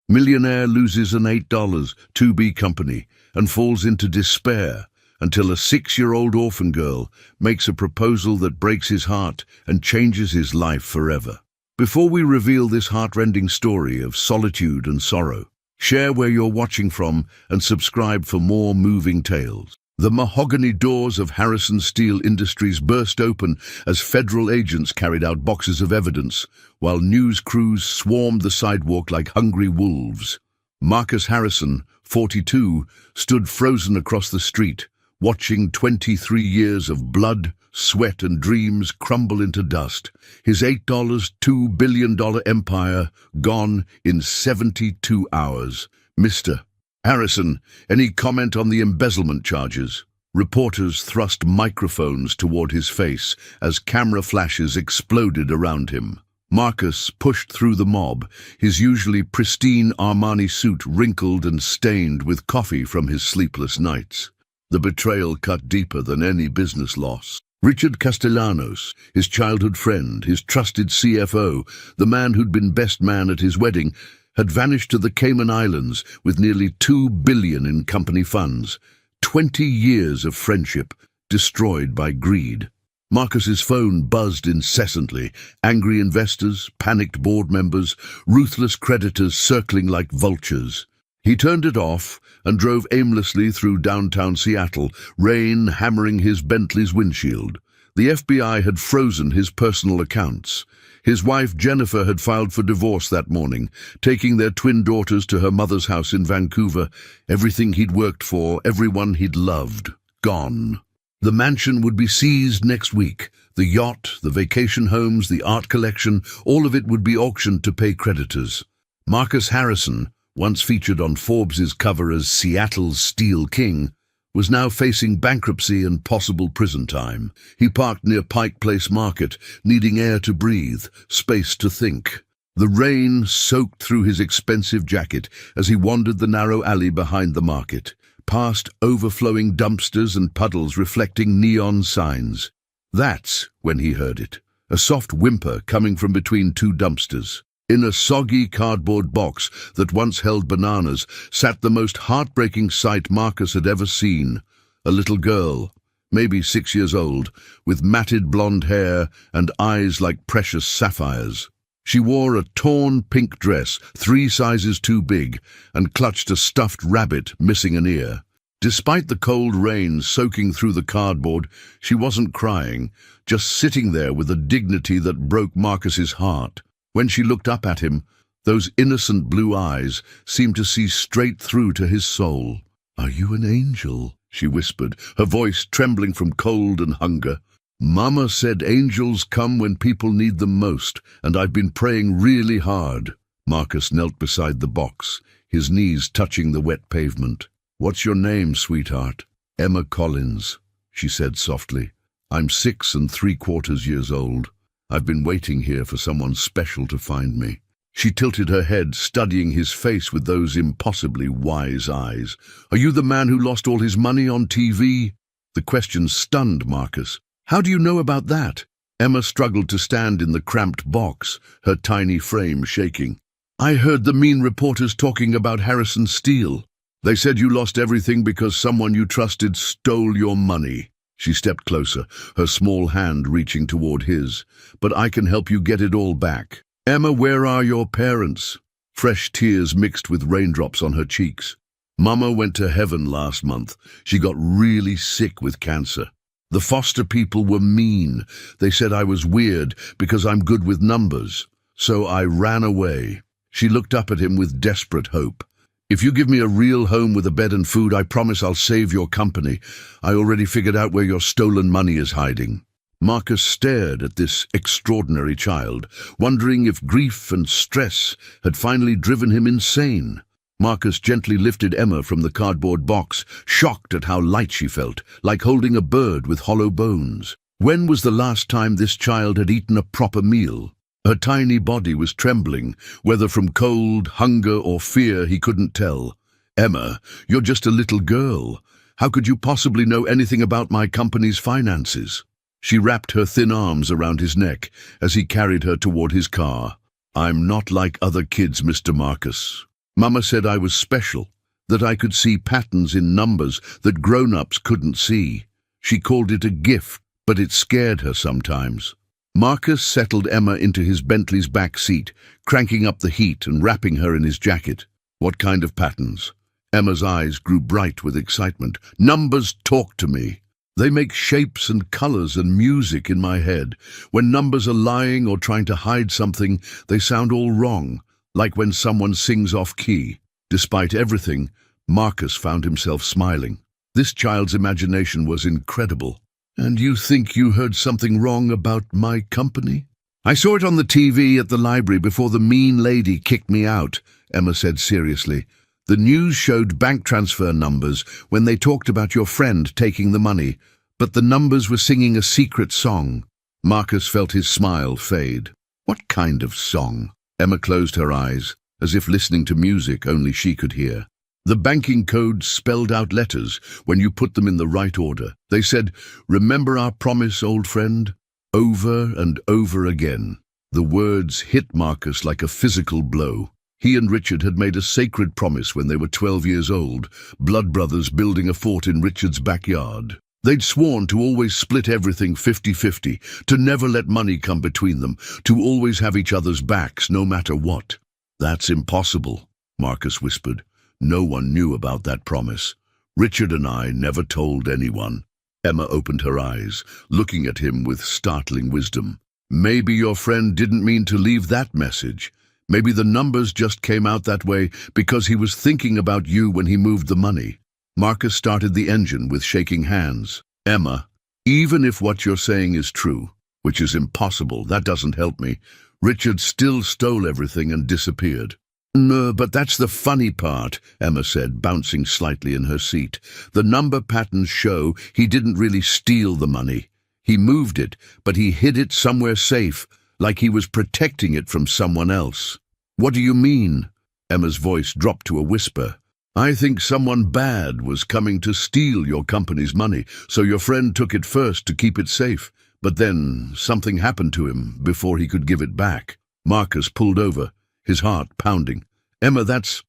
Millionaire loses an $8 to-be company and falls into despair until a 6-year-old orphan girl makes a proposal that breaks his heart and changes his life forever. Before we reveal this heart-rending story of solitude and sorrow, share where you're watching from and subscribe for more moving tales. The mahogany doors of Harrison Steel Industries burst open as federal agents carried out boxes of evidence, while news crews swarmed the sidewalk like hungry wolves. Marcus Harrison, 42, stood frozen across the street, watching 23 years of blood, sweat and dreams crumble into dust, his $2 billion empire gone in 72 hours. Mr. Harrison, any comment on the embezzlement charges? Reporters thrust microphones toward his face as camera flashes exploded around him. Marcus pushed through the mob, his usually pristine Armani suit wrinkled and stained with coffee from his sleepless nights. The betrayal cut deeper than any business loss. Richard Castellanos, his childhood friend, his trusted CFO, the man who'd been best man at his wedding, had vanished to the Cayman Islands with nearly $2 billion in company funds. 20 years of friendship destroyed by greed. Marcus's phone buzzed incessantly. Angry investors, panicked board members, ruthless creditors circling like vultures. He turned it off and drove aimlessly through downtown Seattle, rain hammering his Bentley's windshield. The FBI had frozen his personal accounts. His wife Jennifer had filed for divorce that morning, taking their twin daughters to her mother's house in Vancouver. Everything he'd worked for, everyone he'd loved, gone. The mansion would be seized next week. The yacht, the vacation homes, the art collection, all of it would be auctioned to pay creditors. Marcus Harrison, once featured on Forbes's cover as Seattle's Steel King, was now facing bankruptcy and possible prison time. He parked near Pike Place Market, needing air to breathe, space to think. The rain soaked through his expensive jacket as he wandered the narrow alley behind the market, past overflowing dumpsters and puddles reflecting neon signs. That's when he heard it, a soft whimper coming from between two dumpsters. In a soggy cardboard box that once held bananas sat the most heartbreaking sight Marcus had ever seen. A little girl, maybe 6 years old, with matted blonde hair and eyes like precious sapphires. She wore a torn pink dress, 3 sizes too big, and clutched a stuffed rabbit missing an ear. Despite the cold rain soaking through the cardboard, she wasn't crying, just sitting there with a dignity that broke Marcus's heart. When she looked up at him, those innocent blue eyes seemed to see straight through to his soul. "Are you an angel?" she whispered, her voice trembling from cold and hunger. "Mama said angels come when people need them most, and I've been praying really hard." Marcus knelt beside the box, his knees touching the wet pavement. "What's your name, sweetheart?" "Emma Collins," she said softly. "I'm 6 3/4 years old. I've been waiting here for someone special to find me." She tilted her head, studying his face with those impossibly wise eyes. "Are you the man who lost all his money on TV?" The question stunned Marcus. "How do you know about that?" Emma struggled to stand in the cramped box, her tiny frame shaking. "I heard the mean reporters talking about Harrison Steel. They said you lost everything because someone you trusted stole your money." She stepped closer, her small hand reaching toward his. "But I can help you get it all back." "Emma, where are your parents?" Fresh tears mixed with raindrops on her cheeks. "Mama went to heaven last month. She got really sick with cancer. The foster people were mean. They said I was weird because I'm good with numbers. So I ran away." She looked up at him with desperate hope. "If you give me a real home with a bed and food, I promise I'll save your company. I already figured out where your stolen money is hiding." Marcus stared at this extraordinary child, wondering if grief and stress had finally driven him insane. Marcus gently lifted Emma from the cardboard box, shocked at how light she felt, like holding a bird with hollow bones. When was the last time this child had eaten a proper meal? Her tiny body was trembling, whether from cold, hunger, or fear he couldn't tell. "Emma, you're just a little girl. How could you possibly know anything about my company's finances?" She wrapped her thin arms around his neck as he carried her toward his car. "I'm not like other kids, Mr. Marcus. Mama said I was special, that I could see patterns in numbers that grown-ups couldn't see. She called it a gift, but it scared her sometimes. Marcus settled Emma into his Bentley's back seat, cranking up the heat and wrapping her in his jacket. What kind of patterns? Emma's eyes grew bright with excitement. Numbers talk to me. They make shapes and colors and music in my head. When numbers are lying or trying to hide something, they sound all wrong, like when someone sings off key. Despite everything, Marcus found himself smiling. This child's imagination was incredible. And you think you heard something wrong about my company? I saw it on the TV at the library before the mean lady kicked me out, Emma said seriously. The news showed bank transfer numbers when they talked about your friend taking the money, but the numbers were singing a secret song. Marcus felt his smile fade. What kind of song? Emma closed her eyes, as if listening to music only she could hear. The banking code spelled out letters when you put them in the right order. They said, "Remember our promise, old friend?" Over and over again. The words hit Marcus like a physical blow. He and Richard had made a sacred promise when they were 12 years old, blood brothers building a fort in Richard's backyard. They'd sworn to always split everything 50-50, to never let money come between them, to always have each other's backs no matter what. That's impossible, Marcus whispered. No one knew about that promise. Richard and I never told anyone. Emma opened her eyes, looking at him with startling wisdom. Maybe your friend didn't mean to leave that message. Maybe the numbers just came out that way because he was thinking about you when he moved the money. Marcus started the engine with shaking hands. Emma, even if what you're saying is true, which is impossible, that doesn't help me. Richard still stole everything and disappeared. No, but that's the funny part, Emma said, bouncing slightly in her seat. The number patterns show he didn't really steal the money. He moved it, but he hid it somewhere safe, like he was protecting it from someone else. What do you mean? Emma's voice dropped to a whisper. I think someone bad was coming to steal your company's money, so your friend took it first to keep it safe. But then something happened to him before he could give it back. Marcus pulled over, his heart pounding. Emma, that's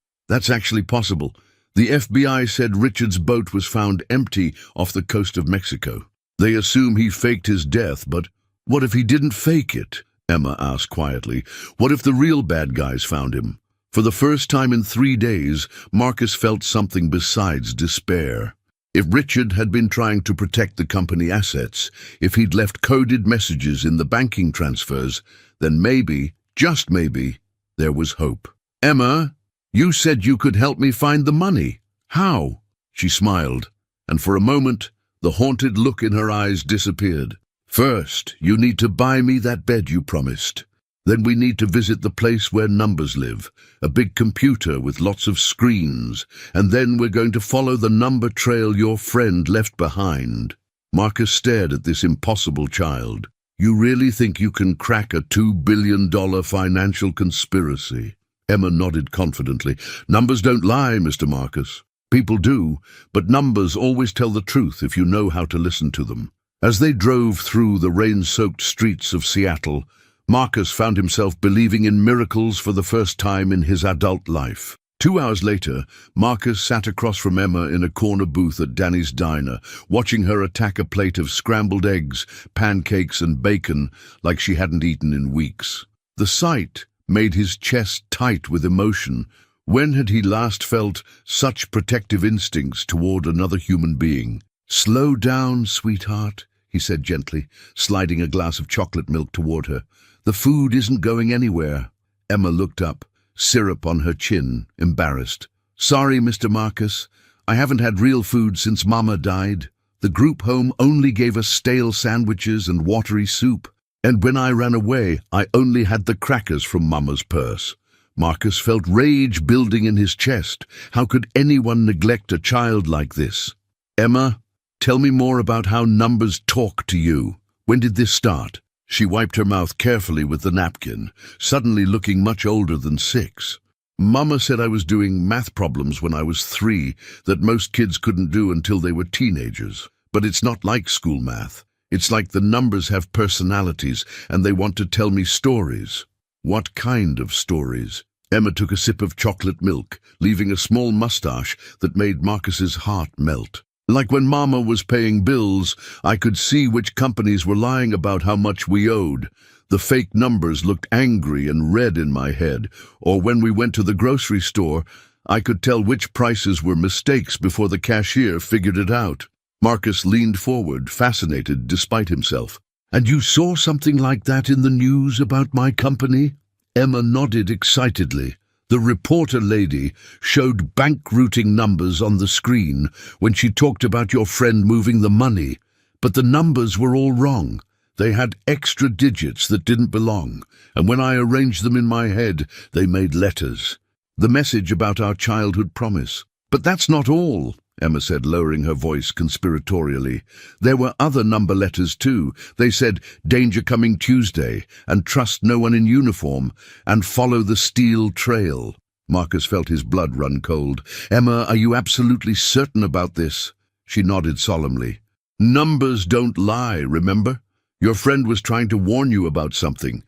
actually possible. The FBI said Richard's boat was found empty off the coast of Mexico. They assume he faked his death, but what if he didn't fake it? Emma asked quietly. What if the real bad guys found him? For the first time in 3 days, Marcus felt something besides despair. If Richard had been trying to protect the company assets, if he'd left coded messages in the banking transfers, then maybe, just maybe, there was hope. Emma, you said you could help me find the money. How? She smiled, and for a moment, the haunted look in her eyes disappeared. First, you need to buy me that bed you promised. Then we need to visit the place where numbers live, a big computer with lots of screens, and then we're going to follow the number trail your friend left behind. Marcus stared at this impossible child. You really think you can crack a $2 billion financial conspiracy? Emma nodded confidently. Numbers don't lie, Mr. Marcus. People do, but numbers always tell the truth if you know how to listen to them. As they drove through the rain-soaked streets of Seattle, Marcus found himself believing in miracles for the first time in his adult life. 2 hours later, Marcus sat across from Emma in a corner booth at Danny's diner, watching her attack a plate of scrambled eggs, pancakes and bacon like she hadn't eaten in weeks. The sight made his chest tight with emotion. When had he last felt such protective instincts toward another human being? Slow down, sweetheart, he said gently, sliding a glass of chocolate milk toward her. The food isn't going anywhere. Emma looked up, syrup on her chin, embarrassed. Sorry, Mr. Marcus. I haven't had real food since Mama died. The group home only gave us stale sandwiches and watery soup. And when I ran away, I only had the crackers from Mama's purse. Marcus felt rage building in his chest. How could anyone neglect a child like this? Emma, tell me more about how numbers talk to you. When did this start? She wiped her mouth carefully with the napkin, suddenly looking much older than 6. Mama said I was doing math problems when I was 3 that most kids couldn't do until they were teenagers. But it's not like school math. It's like the numbers have personalities and they want to tell me stories. What kind of stories? Emma took a sip of chocolate milk, leaving a small mustache that made Marcus's heart melt. Like when Mama was paying bills, I could see which companies were lying about how much we owed. The fake numbers looked angry and red in my head. Or when we went to the grocery store, I could tell which prices were mistakes before the cashier figured it out. Marcus leaned forward, fascinated despite himself. "And you saw something like that in the news about my company?" Emma nodded excitedly. The reporter lady showed bank routing numbers on the screen when she talked about your friend moving the money, but the numbers were all wrong. They had extra digits that didn't belong, and when I arranged them in my head, they made letters. The message about our childhood promise. "But that's not all," Emma said, lowering her voice conspiratorially. "There were other number letters too. They said, 'Danger coming Tuesday,' and 'Trust no one in uniform,' and 'Follow the steel trail.'" Marcus felt his blood run cold. "Emma, are you absolutely certain about this?" She nodded solemnly. "Numbers don't lie, remember? Your friend was trying to warn you about something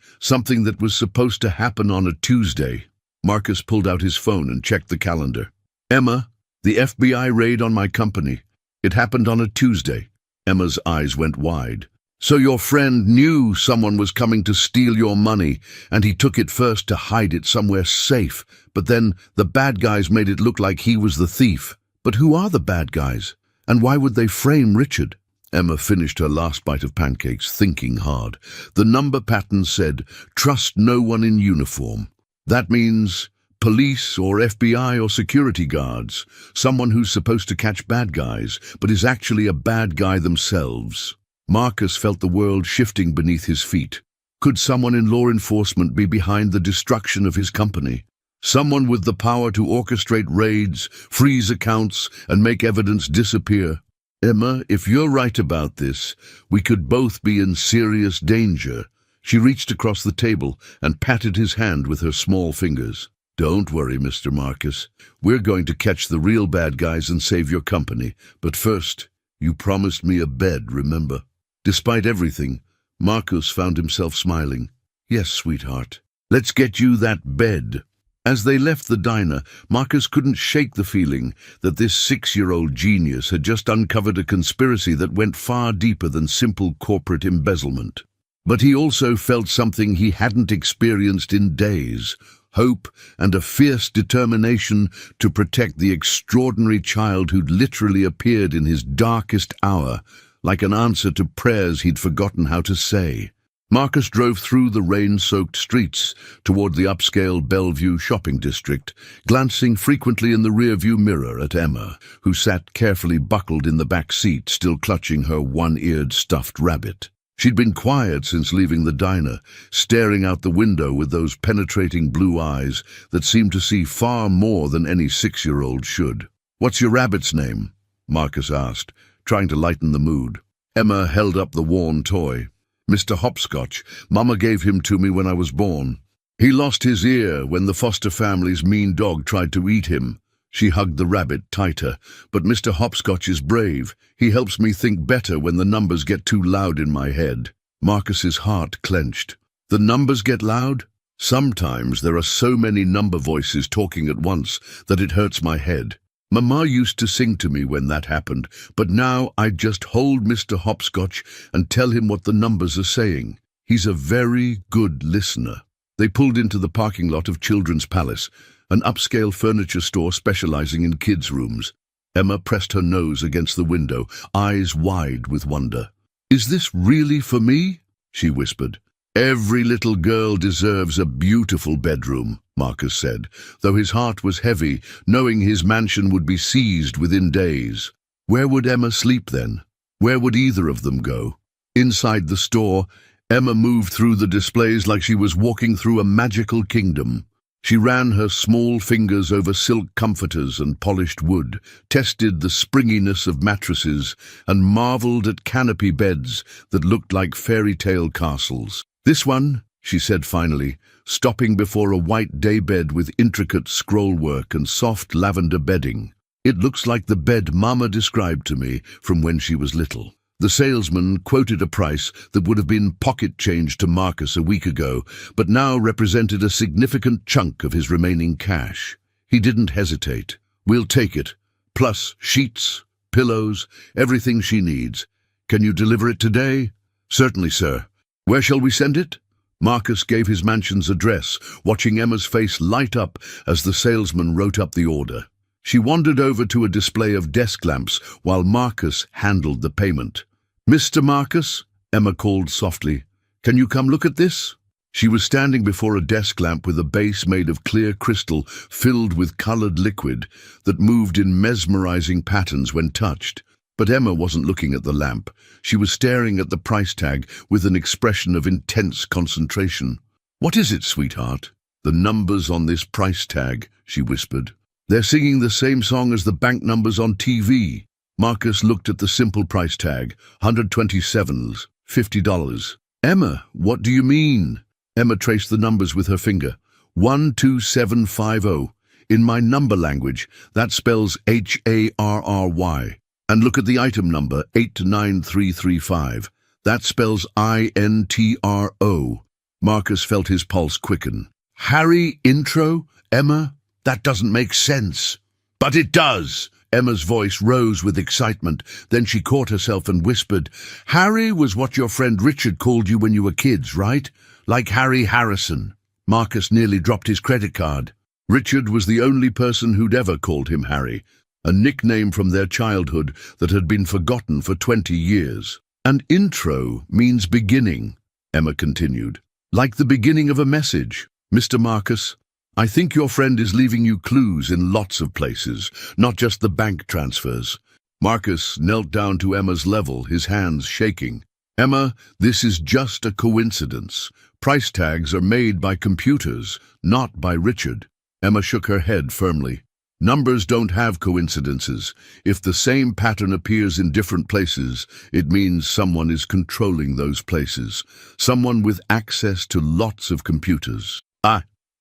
that was supposed to happen on a Tuesday." Marcus pulled out his phone and checked the calendar. "Emma, the FBI raid on my company. It happened on a Tuesday." Emma's eyes went wide. "So your friend knew someone was coming to steal your money, and he took it first to hide it somewhere safe, but then the bad guys made it look like he was the thief. But who are the bad guys? And why would they frame Richard?" Emma finished her last bite of pancakes, thinking hard. The number pattern said, "Trust no one in uniform." That means police or FBI or security guards, someone who's supposed to catch bad guys, but is actually a bad guy themselves. Marcus felt the world shifting beneath his feet. Could someone in law enforcement be behind the destruction of his company? Someone with the power to orchestrate raids, freeze accounts, and make evidence disappear? "Emma, if you're right about this, we could both be in serious danger." She reached across the table and patted his hand with her small fingers. "Don't worry, Mr. Marcus. We're going to catch the real bad guys and save your company. But first, you promised me a bed, remember?" Despite everything, Marcus found himself smiling. "Yes, sweetheart. Let's get you that bed." As they left the diner, Marcus couldn't shake the feeling that this 6-year-old genius had just uncovered a conspiracy that went far deeper than simple corporate embezzlement. But he also felt something he hadn't experienced in days: hope and a fierce determination to protect the extraordinary child who'd literally appeared in his darkest hour, like an answer to prayers he'd forgotten how to say. Marcus drove through the rain-soaked streets toward the upscale Bellevue shopping district, glancing frequently in the rearview mirror at Emma, who sat carefully buckled in the back seat, still clutching her one-eared stuffed rabbit. She'd been quiet since leaving the diner, staring out the window with those penetrating blue eyes that seemed to see far more than any 6-year-old should. "What's your rabbit's name?" Marcus asked, trying to lighten the mood. Emma held up the worn toy. "Mr. Hopscotch. Mama gave him to me when I was born. He lost his ear when the foster family's mean dog tried to eat him." She hugged the rabbit tighter. "But Mr. Hopscotch is brave. He helps me think better when the numbers get too loud in my head." Marcus's heart clenched. "The numbers get loud? Sometimes there are so many number voices talking at once that it hurts my head. Mama used to sing to me when that happened, but now I just hold Mr. Hopscotch and tell him what the numbers are saying. He's a very good listener." They pulled into the parking lot of Children's Palace, an upscale furniture store specializing in kids' rooms. Emma pressed her nose against the window, eyes wide with wonder. "Is this really for me?" she whispered. "Every little girl deserves a beautiful bedroom," Marcus said, though his heart was heavy, knowing his mansion would be seized within days. Where would Emma sleep then? Where would either of them go? Inside the store, Emma moved through the displays like she was walking through a magical kingdom. She ran her small fingers over silk comforters and polished wood, tested the springiness of mattresses, and marveled at canopy beds that looked like fairy tale castles. "This one," she said finally, stopping before a white daybed with intricate scrollwork and soft lavender bedding. "It looks like the bed Mama described to me from when she was little." The salesman quoted a price that would have been pocket change to Marcus a week ago, but now represented a significant chunk of his remaining cash. He didn't hesitate. "We'll take it, plus sheets, pillows, everything she needs. Can you deliver it today?" "Certainly, sir." "Where shall we send it?" Marcus gave his mansion's address, watching Emma's face light up as the salesman wrote up the order. She wandered over to a display of desk lamps while Marcus handled the payment. "Mr. Marcus," Emma called softly, "can you come look at this?" She was standing before a desk lamp with a base made of clear crystal filled with colored liquid that moved in mesmerizing patterns when touched. But Emma wasn't looking at the lamp. She was staring at the price tag with an expression of intense concentration. "What is it, sweetheart?" "The numbers on this price tag," she whispered. "They're singing the same song as the bank numbers on TV." Marcus looked at the simple price tag, 127s, $50. "Emma, what do you mean?" Emma traced the numbers with her finger. 12750. In my number language, that spells HARRY. And look at the item number, 89335. That spells INTRO. Marcus felt his pulse quicken. "Harry intro? Emma? That doesn't make sense." "But it does!" Emma's voice rose with excitement. Then she caught herself and whispered, "Harry was what your friend Richard called you when you were kids, right? Like Harry Harrison." Marcus nearly dropped his credit card. Richard was the only person who'd ever called him Harry, a nickname from their childhood that had been forgotten for 20 years. "And intro means beginning," Emma continued. "Like the beginning of a message. Mr. Marcus, I think your friend is leaving you clues in lots of places, not just the bank transfers." Marcus knelt down to Emma's level, his hands shaking. "Emma, this is just a coincidence. Price tags are made by computers, not by Richard." Emma shook her head firmly. "Numbers don't have coincidences. If the same pattern appears in different places, it means someone is controlling those places. Someone with access to lots of computers."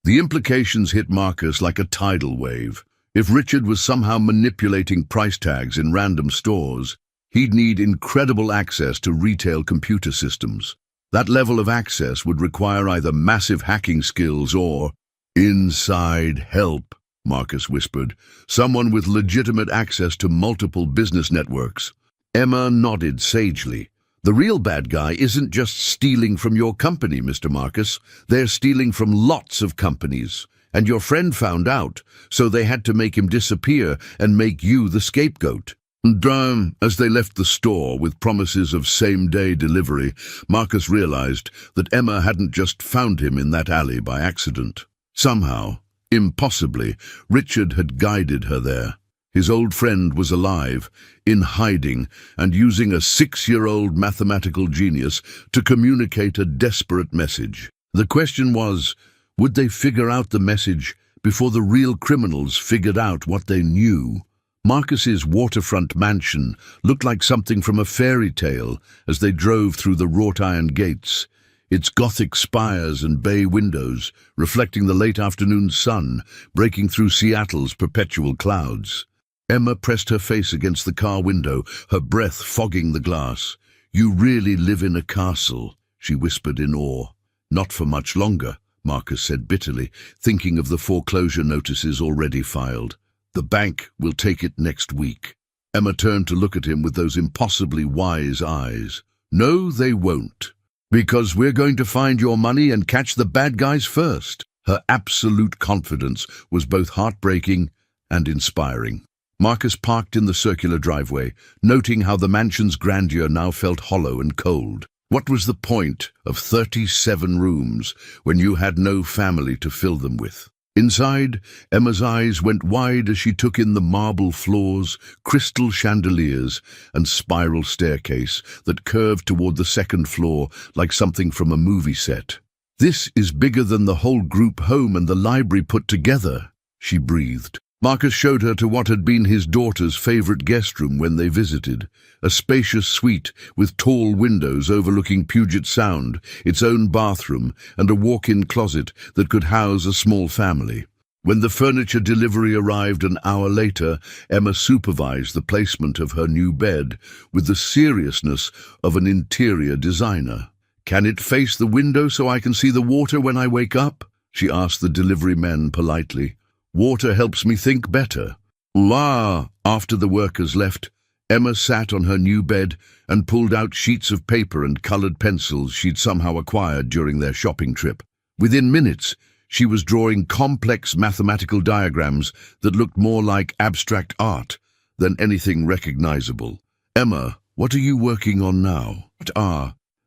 The implications hit Marcus like a tidal wave. If Richard was somehow manipulating price tags in random stores, he'd need incredible access to retail computer systems. That level of access would require either massive hacking skills or inside help, Marcus whispered. Someone with legitimate access to multiple business networks. Emma nodded sagely. "The real bad guy isn't just stealing from your company, Mr. Marcus. They're stealing from lots of companies. And your friend found out, so they had to make him disappear and make you the scapegoat." And as they left the store with promises of same-day delivery, Marcus realized that Emma hadn't just found him in that alley by accident. Somehow, impossibly, Richard had guided her there. His old friend was alive, in hiding, and using a 6-year-old mathematical genius to communicate a desperate message. The question was, would they figure out the message before the real criminals figured out what they knew? Marcus's waterfront mansion looked like something from a fairy tale as they drove through the wrought-iron gates, its Gothic spires and bay windows reflecting the late afternoon sun breaking through Seattle's perpetual clouds. Emma pressed her face against the car window, her breath fogging the glass. "You really live in a castle," she whispered in awe. "Not for much longer," Marcus said bitterly, thinking of the foreclosure notices already filed. "The bank will take it next week." Emma turned to look at him with those impossibly wise eyes. "No, they won't. Because we're going to find your money and catch the bad guys first." Her absolute confidence was both heartbreaking and inspiring. Marcus parked in the circular driveway, noting how the mansion's grandeur now felt hollow and cold. What was the point of 37 rooms when you had no family to fill them with? Inside, Emma's eyes went wide as she took in the marble floors, crystal chandeliers, and spiral staircase that curved toward the second floor like something from a movie set. "This is bigger than the whole group home and the library put together," she breathed. Marcus showed her to what had been his daughter's favorite guest room when they visited, a spacious suite with tall windows overlooking Puget Sound, its own bathroom, and a walk-in closet that could house a small family. When the furniture delivery arrived an hour later, Emma supervised the placement of her new bed with the seriousness of an interior designer. "Can it face the window so I can see the water when I wake up?" she asked the delivery men politely. "Water helps me think better." "Ah!" After the workers left, Emma sat on her new bed and pulled out sheets of paper and colored pencils she'd somehow acquired during their shopping trip. Within minutes, she was drawing complex mathematical diagrams that looked more like abstract art than anything recognizable. "Emma, what are you working on now?"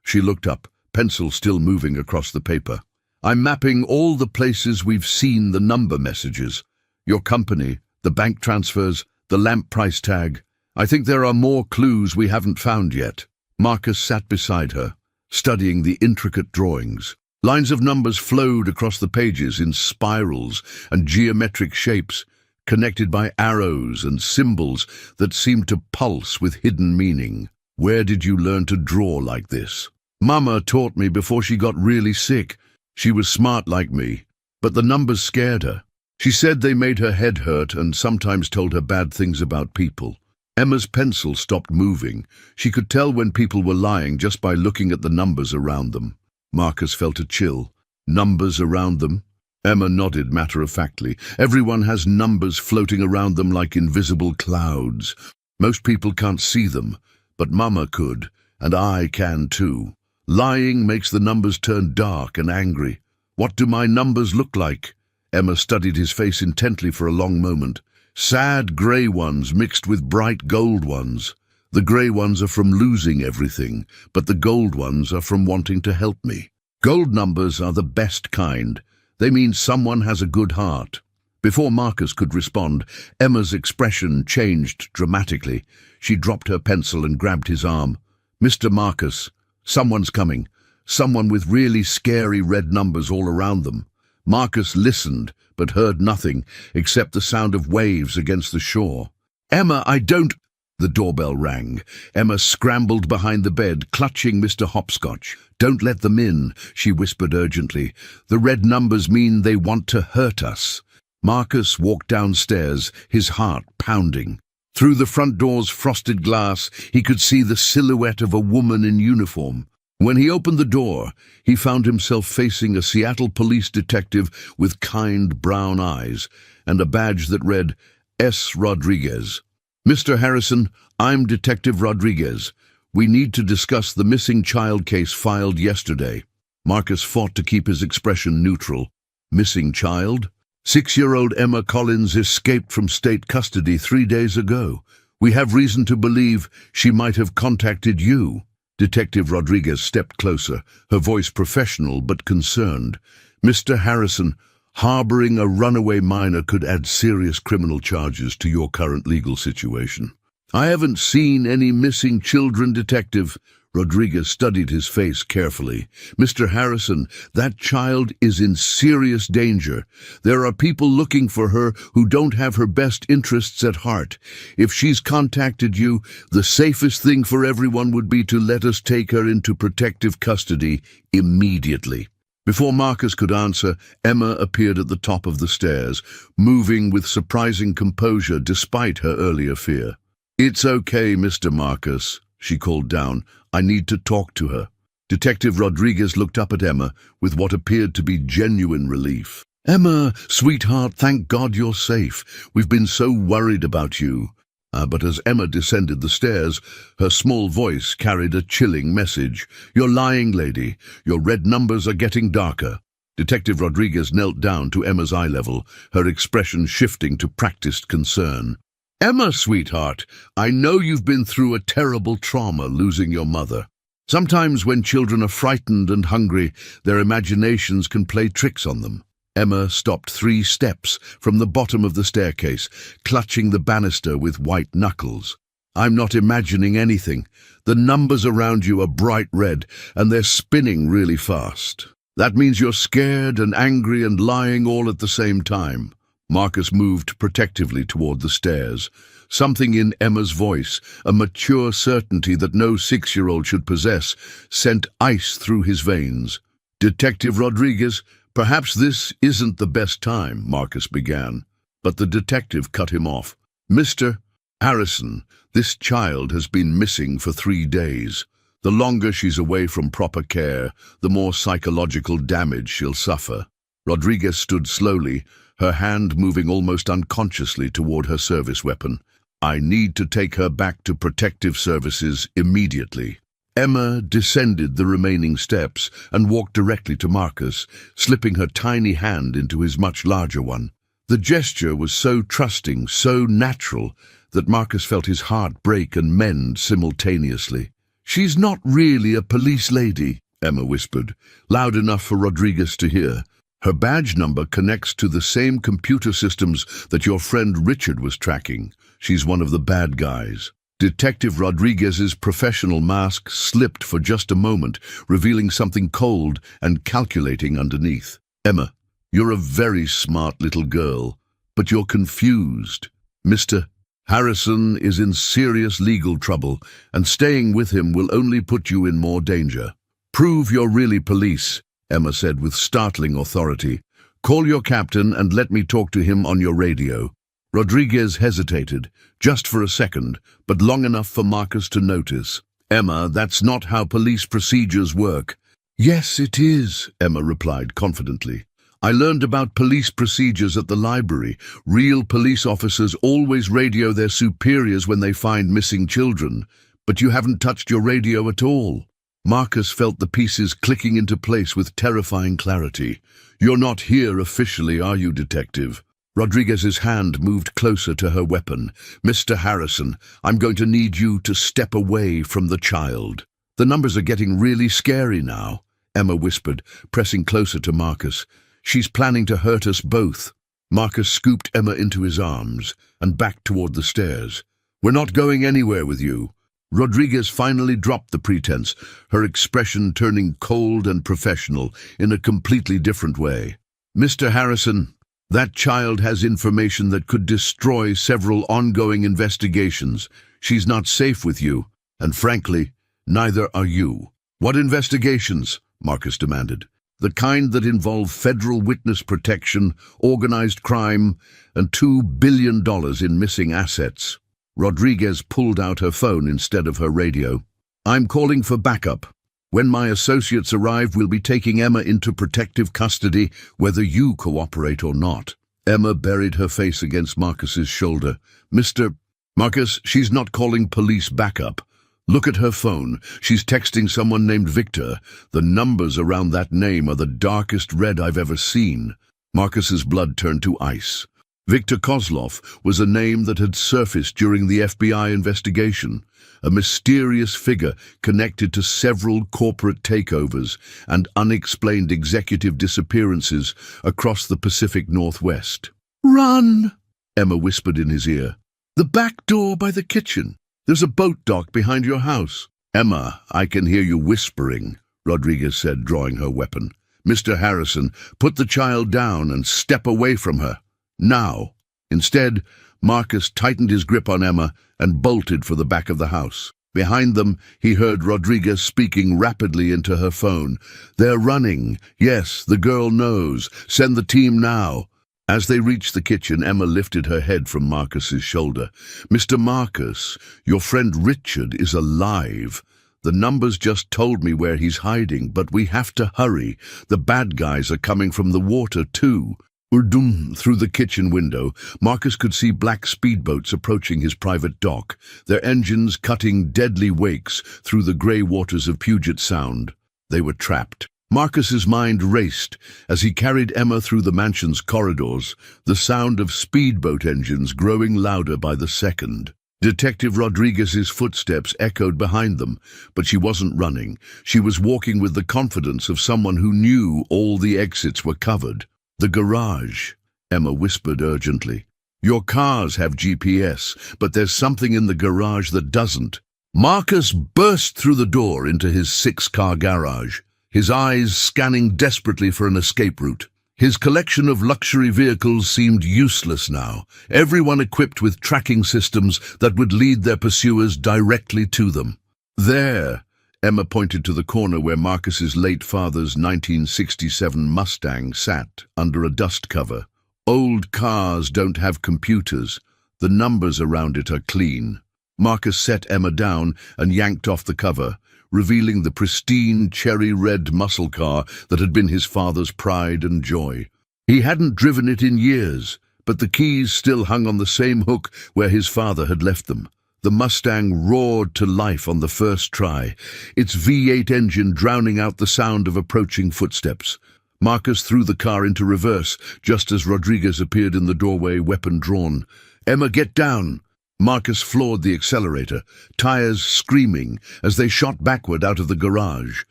She looked up, pencil still moving across the paper. "I'm mapping all the places we've seen the number messages. Your company, the bank transfers, the lamp price tag. I think there are more clues we haven't found yet." Marcus sat beside her, studying the intricate drawings. Lines of numbers flowed across the pages in spirals and geometric shapes, connected by arrows and symbols that seemed to pulse with hidden meaning. "Where did you learn to draw like this?" "Mama taught me before she got really sick. She was smart like me, but the numbers scared her. She said they made her head hurt and sometimes told her bad things about people." Emma's pencil stopped moving. She could tell when people were lying just by looking at the numbers around them. Marcus felt a chill. "Numbers around them?" Emma nodded matter-of-factly. "Everyone has numbers floating around them like invisible clouds. Most people can't see them, but Mama could, and I can too. Lying makes the numbers turn dark and angry. What do my numbers look like?" Emma studied his face intently for a long moment. "Sad grey ones mixed with bright gold ones. The grey ones are from losing everything, but the gold ones are from wanting to help me. Gold numbers are the best kind. They mean someone has a good heart." Before Marcus could respond, Emma's expression changed dramatically. She dropped her pencil and grabbed his arm. "Mr. Marcus, someone's coming. Someone with really scary red numbers all around them." Marcus listened, but heard nothing except the sound of waves against the shore. "Emma, I don't—" The doorbell rang. Emma scrambled behind the bed, clutching Mr. Hopscotch. "Don't let them in," she whispered urgently. "The red numbers mean they want to hurt us." Marcus walked downstairs, his heart pounding. Through the front door's frosted glass, he could see the silhouette of a woman in uniform. When he opened the door, he found himself facing a Seattle police detective with kind brown eyes and a badge that read, "S. Rodriguez." "Mr. Harrison, I'm Detective Rodriguez. We need to discuss the missing child case filed yesterday." Marcus fought to keep his expression neutral. "Missing child?" "6-year-old Emma Collins escaped from state custody 3 days ago. We have reason to believe she might have contacted you." Detective Rodriguez stepped closer, her voice professional but concerned. "Mr. Harrison, harboring a runaway minor could add serious criminal charges to your current legal situation." "I haven't seen any missing children, Detective." Rodriguez studied his face carefully. "Mr. Harrison, that child is in serious danger. There are people looking for her who don't have her best interests at heart. If she's contacted you, the safest thing for everyone would be to let us take her into protective custody immediately." Before Marcus could answer, Emma appeared at the top of the stairs, moving with surprising composure despite her earlier fear. "It's okay, Mr. Marcus," she called down. "I need to talk to her." Detective Rodriguez looked up at Emma with what appeared to be genuine relief. "Emma, sweetheart, thank God you're safe. We've been so worried about you." But as Emma descended the stairs, her small voice carried a chilling message. "You're lying, lady. Your red numbers are getting darker." Detective Rodriguez knelt down to Emma's eye level, her expression shifting to practiced concern. "Emma, sweetheart, I know you've been through a terrible trauma losing your mother. Sometimes when children are frightened and hungry, their imaginations can play tricks on them." Emma stopped 3 steps from the bottom of the staircase, clutching the banister with white knuckles. "I'm not imagining anything. The numbers around you are bright red, and they're spinning really fast. That means you're scared and angry and lying all at the same time." Marcus moved protectively toward the stairs. Something in Emma's voice, a mature certainty that no 6-year-old should possess, sent ice through his veins. "Detective Rodriguez, Perhaps this isn't the best time, Marcus began, but the detective cut him off. Mr. Harrison, this child has been missing for 3 days. The longer she's away from proper care, the more psychological damage she'll suffer. Rodriguez stood slowly, her hand moving almost unconsciously toward her service weapon. I need to take her back to protective services immediately. Emma descended the remaining steps and walked directly to Marcus, slipping her tiny hand into his much larger one. The gesture was so trusting, so natural, that Marcus felt his heart break and mend simultaneously. "She's not really a police lady," Emma whispered, loud enough for Rodriguez to hear. "Her badge number connects to the same computer systems that your friend Richard was tracking. She's one of the bad guys." Detective Rodriguez's professional mask slipped for just a moment, revealing something cold and calculating underneath. "Emma, you're a very smart little girl, but you're confused. Mr. Harrison is in serious legal trouble, and staying with him will only put you in more danger." "Prove you're really police," Emma said with startling authority. "Call your captain and let me talk to him on your radio." Rodriguez hesitated, just for a second, but long enough for Marcus to notice. "Emma, that's not how police procedures work." "Yes, it is," Emma replied confidently. "I learned about police procedures at the library. Real police officers always radio their superiors when they find missing children, but you haven't touched your radio at all." Marcus felt the pieces clicking into place with terrifying clarity. "You're not here officially, are you, detective?" Rodriguez's hand moved closer to her weapon. "Mr. Harrison, I'm going to need you to step away from the child." "The numbers are getting really scary now," Emma whispered, pressing closer to Marcus. "She's planning to hurt us both." Marcus scooped Emma into his arms and backed toward the stairs. "We're not going anywhere with you." Rodriguez finally dropped the pretense, her expression turning cold and professional in a completely different way. "Mr. Harrison, that child has information that could destroy several ongoing investigations. She's not safe with you, and frankly, neither are you." "What investigations?" Marcus demanded. "The kind that involve federal witness protection, organized crime, and $2 billion in missing assets." Rodriguez pulled out her phone instead of her radio. "I'm calling for backup. When my associates arrive, we'll be taking Emma into protective custody, whether you cooperate or not." Emma buried her face against Marcus's shoulder. "Mr. Marcus, she's not calling police backup. Look at her phone. She's texting someone named Victor. The numbers around that name are the darkest red I've ever seen." Marcus's blood turned to ice. Victor Kozlov was a name that had surfaced during the FBI investigation, a mysterious figure connected to several corporate takeovers and unexplained executive disappearances across the Pacific Northwest. "Run!" Emma whispered in his ear. "The back door by the kitchen. There's a boat dock behind your house." "Emma, I can hear you whispering," Rodriguez said, drawing her weapon. "Mr. Harrison, put the child down and step away from her. Now." Instead, Marcus tightened his grip on Emma and bolted for the back of the house. Behind them, he heard Rodriguez speaking rapidly into her phone. "They're running. Yes, the girl knows. Send the team now." As they reached the kitchen, Emma lifted her head from Marcus's shoulder. "Mr. Marcus, your friend Richard is alive. The numbers just told me where he's hiding, but we have to hurry. The bad guys are coming from the water, too." Through the kitchen window, Marcus could see black speedboats approaching his private dock, their engines cutting deadly wakes through the grey waters of Puget Sound. They were trapped. Marcus's mind raced as he carried Emma through the mansion's corridors, the sound of speedboat engines growing louder by the second. Detective Rodriguez's footsteps echoed behind them, but she wasn't running. She was walking with the confidence of someone who knew all the exits were covered. "The garage," Emma whispered urgently. "Your cars have GPS, but there's something in the garage that doesn't." Marcus burst through the door into his 6-car garage, his eyes scanning desperately for an escape route. His collection of luxury vehicles seemed useless now, everyone equipped with tracking systems that would lead their pursuers directly to them. There, Emma pointed to the corner where Marcus's late father's 1967 Mustang sat under a dust cover. Old cars don't have computers. The numbers around it are clean. Marcus set Emma down and yanked off the cover, revealing the pristine cherry-red muscle car that had been his father's pride and joy. He hadn't driven it in years, but the keys still hung on the same hook where his father had left them. The Mustang roared to life on the first try, its V8 engine drowning out the sound of approaching footsteps. Marcus threw the car into reverse just as Rodriguez appeared in the doorway, weapon drawn. "Emma, get down!" Marcus floored the accelerator, tires screaming as they shot backward out of the garage.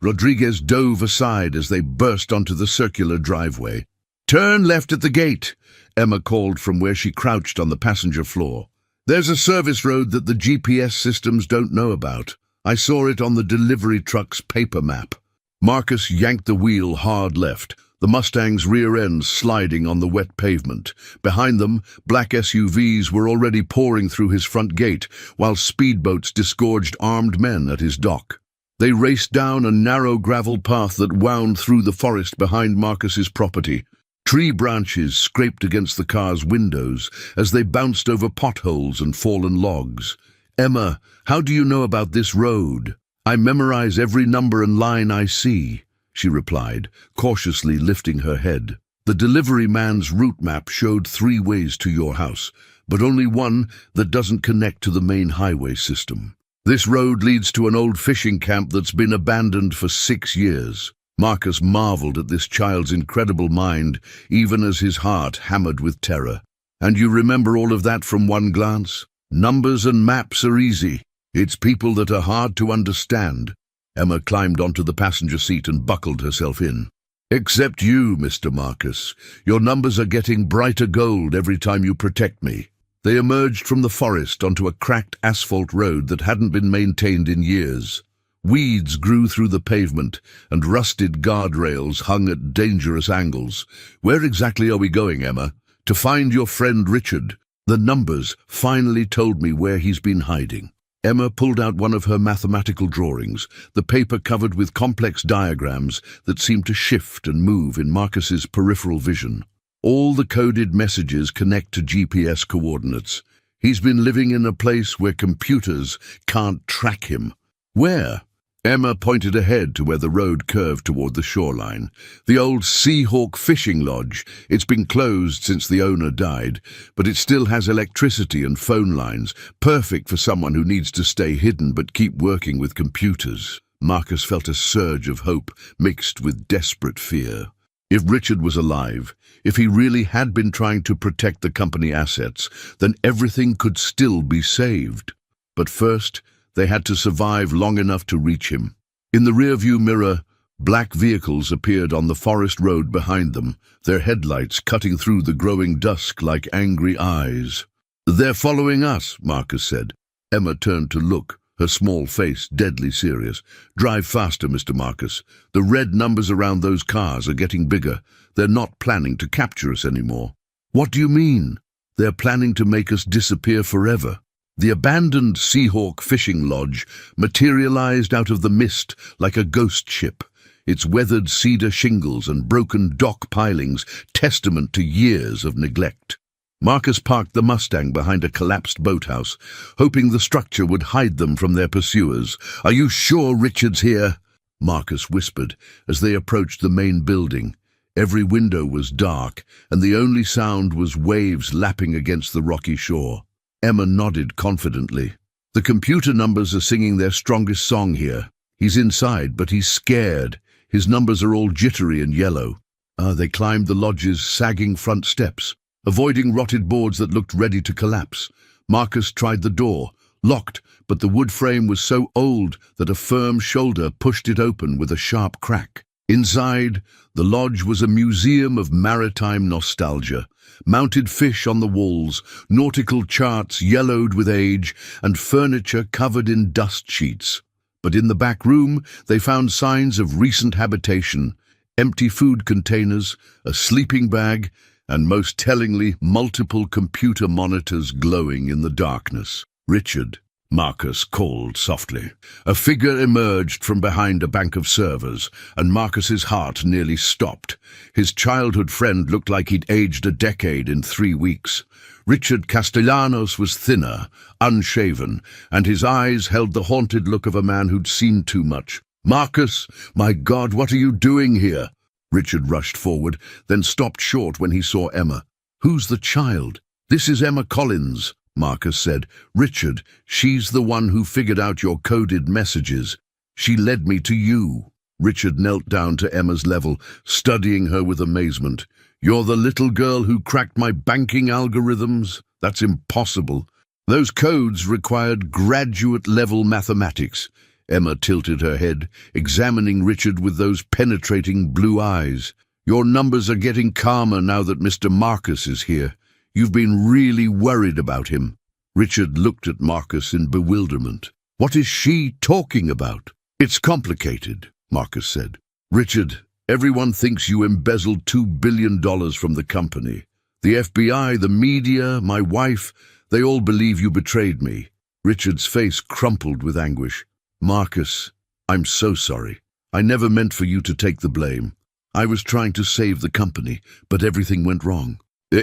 Rodriguez dove aside as they burst onto the circular driveway. "Turn left at the gate," Emma called from where she crouched on the passenger floor. "There's a service road that the GPS systems don't know about. I saw it on the delivery truck's paper map." Marcus yanked the wheel hard left, the Mustang's rear end sliding on the wet pavement. Behind them, black SUVs were already pouring through his front gate, while speedboats disgorged armed men at his dock. They raced down a narrow gravel path that wound through the forest behind Marcus's property. Tree branches scraped against the car's windows as they bounced over potholes and fallen logs. "Emma, how do you know about this road?" "I memorize every number and line I see," she replied, cautiously lifting her head. "The delivery man's route map showed 3 ways to your house, but only one that doesn't connect to the main highway system. This road leads to an old fishing camp that's been abandoned for 6 years. Marcus marveled at this child's incredible mind, even as his heart hammered with terror. "And you remember all of that from one glance? Numbers and maps are easy. It's people that are hard to understand." Emma climbed onto the passenger seat and buckled herself in. "Except you, Mr. Marcus. Your numbers are getting brighter gold every time you protect me." They emerged from the forest onto a cracked asphalt road that hadn't been maintained in years. Weeds grew through the pavement, and rusted guardrails hung at dangerous angles. "Where exactly are we going, Emma?" "To find your friend Richard. The numbers finally told me where he's been hiding." Emma pulled out one of her mathematical drawings, the paper covered with complex diagrams that seemed to shift and move in Marcus's peripheral vision. All the coded messages connect to GPS coordinates. He's been living in a place where computers can't track him. "Where?" Emma pointed ahead to where the road curved toward the shoreline. "The old Seahawk fishing lodge. It's been closed since the owner died, but it still has electricity and phone lines, perfect for someone who needs to stay hidden but keep working with computers." Marcus felt a surge of hope mixed with desperate fear. If Richard was alive, if he really had been trying to protect the company assets, then everything could still be saved. But first, they had to survive long enough to reach him. In the rearview mirror, black vehicles appeared on the forest road behind them, their headlights cutting through the growing dusk like angry eyes. "They're following us," Marcus said. Emma turned to look, her small face deadly serious. "Drive faster, Mr. Marcus. The red numbers around those cars are getting bigger. They're not planning to capture us anymore." "What do you mean?" "They're planning to make us disappear forever." The abandoned Seahawk fishing lodge materialized out of the mist like a ghost ship, its weathered cedar shingles and broken dock pilings testament to years of neglect. Marcus parked the Mustang behind a collapsed boathouse, hoping the structure would hide them from their pursuers. "Are you sure Richard's here?" Marcus whispered as they approached the main building. Every window was dark, and the only sound was waves lapping against the rocky shore. Emma nodded confidently. "The computer numbers are singing their strongest song here. He's inside, but he's scared. His numbers are all jittery and yellow." They climbed the lodge's sagging front steps, avoiding rotted boards that looked ready to collapse. Marcus tried the door, locked, but the wood frame was so old that a firm shoulder pushed it open with a sharp crack. Inside, the lodge was a museum of maritime nostalgia. Mounted fish on the walls, nautical charts yellowed with age, and furniture covered in dust sheets. But in the back room, they found signs of recent habitation, empty food containers, a sleeping bag, and most tellingly, multiple computer monitors glowing in the darkness. "Richard," Marcus called softly. A figure emerged from behind a bank of servers, and Marcus's heart nearly stopped. His childhood friend looked like he'd aged a decade in 3 weeks. Richard Castellanos was thinner, unshaven, and his eyes held the haunted look of a man who'd seen too much. "Marcus, my God, what are you doing here?" Richard rushed forward, then stopped short when he saw Emma. "Who's the child?" "This is Emma Collins," Marcus said. "Richard, she's the one who figured out your coded messages. She led me to you." Richard knelt down to Emma's level, studying her with amazement. "You're the little girl who cracked my banking algorithms? That's impossible. Those codes required graduate-level mathematics." Emma tilted her head, examining Richard with those penetrating blue eyes. "Your numbers are getting calmer now that Mr. Marcus is here. You've been really worried about him." Richard looked at Marcus in bewilderment. "What is she talking about?" "It's complicated," Marcus said. "Richard, everyone thinks you embezzled $2 billion from the company. The FBI, the media, my wife, they all believe you betrayed me." Richard's face crumpled with anguish. "Marcus, I'm so sorry. I never meant for you to take the blame. I was trying to save the company, but everything went wrong."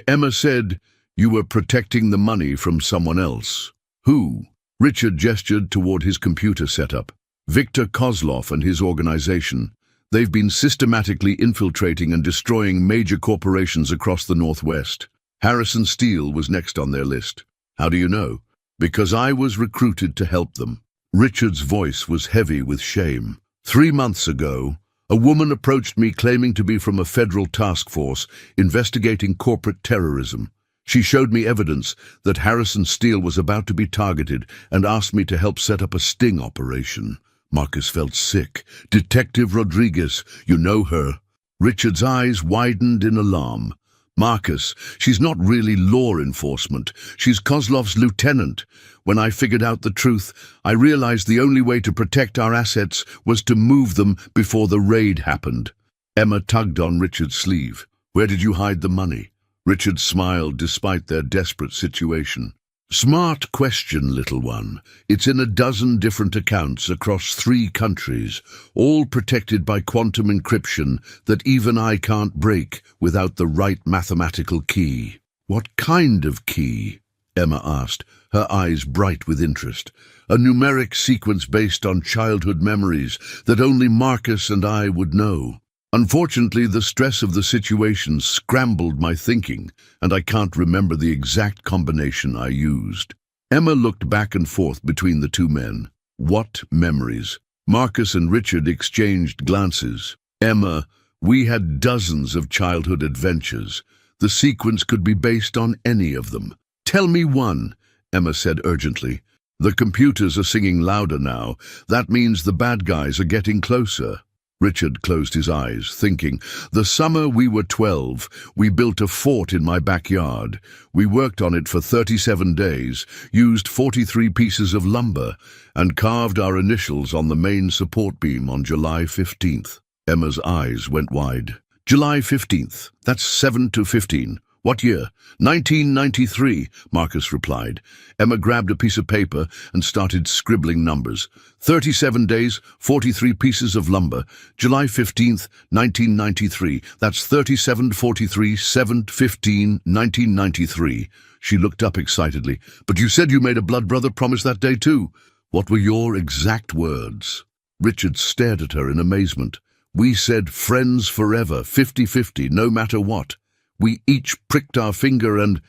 "Emma said you were protecting the money from someone else." "Who?" Richard gestured toward his computer setup. "Viktor Kozlov and his organization. They've been systematically infiltrating and destroying major corporations across the Northwest. Harrison Steel was next on their list." "How do you know?" "Because I was recruited to help them." Richard's voice was heavy with shame. 3 months ago, a woman approached me claiming to be from a federal task force investigating corporate terrorism. She showed me evidence that Harrison Steel was about to be targeted and asked me to help set up a sting operation. Marcus felt sick. "Detective Rodriguez, you know her?" Richard's eyes widened in alarm. "Marcus, she's not really law enforcement. She's Kozlov's lieutenant. When I figured out the truth, I realized the only way to protect our assets was to move them before the raid happened." Emma tugged on Richard's sleeve. "Where did you hide the money?" Richard smiled despite their desperate situation. "Smart question, little one. It's in 12 different accounts across 3 countries, all protected by quantum encryption that even I can't break without the right mathematical key." "What kind of key?" Emma asked, her eyes bright with interest. "A numeric sequence based on childhood memories that only Marcus and I would know. Unfortunately, the stress of the situation scrambled my thinking, and I can't remember the exact combination I used." Emma looked back and forth between the 2 men. "What memories?" Marcus and Richard exchanged glances. "Emma, we had dozens of childhood adventures. The sequence could be based on any of them." "Tell me one," Emma said urgently. "The computers are singing louder now. That means the bad guys are getting closer." Richard closed his eyes, thinking, "The summer we were 12, we built a fort in my backyard. We worked on it for 37 days, used 43 pieces of lumber, and carved our initials on the main support beam on July 15th. Emma's eyes went wide. "July 15th, that's 7 to 15. "What year?" 1993, Marcus replied. Emma grabbed a piece of paper and started scribbling numbers. 37 days, 43 pieces of lumber. July 15th, 1993. That's 37, 43, 7, 15, 1993. She looked up excitedly. "But you said you made a blood brother promise that day too." "What were your exact words?" Richard stared at her in amazement. "We said friends forever, 50-50, no matter what. We each pricked our finger and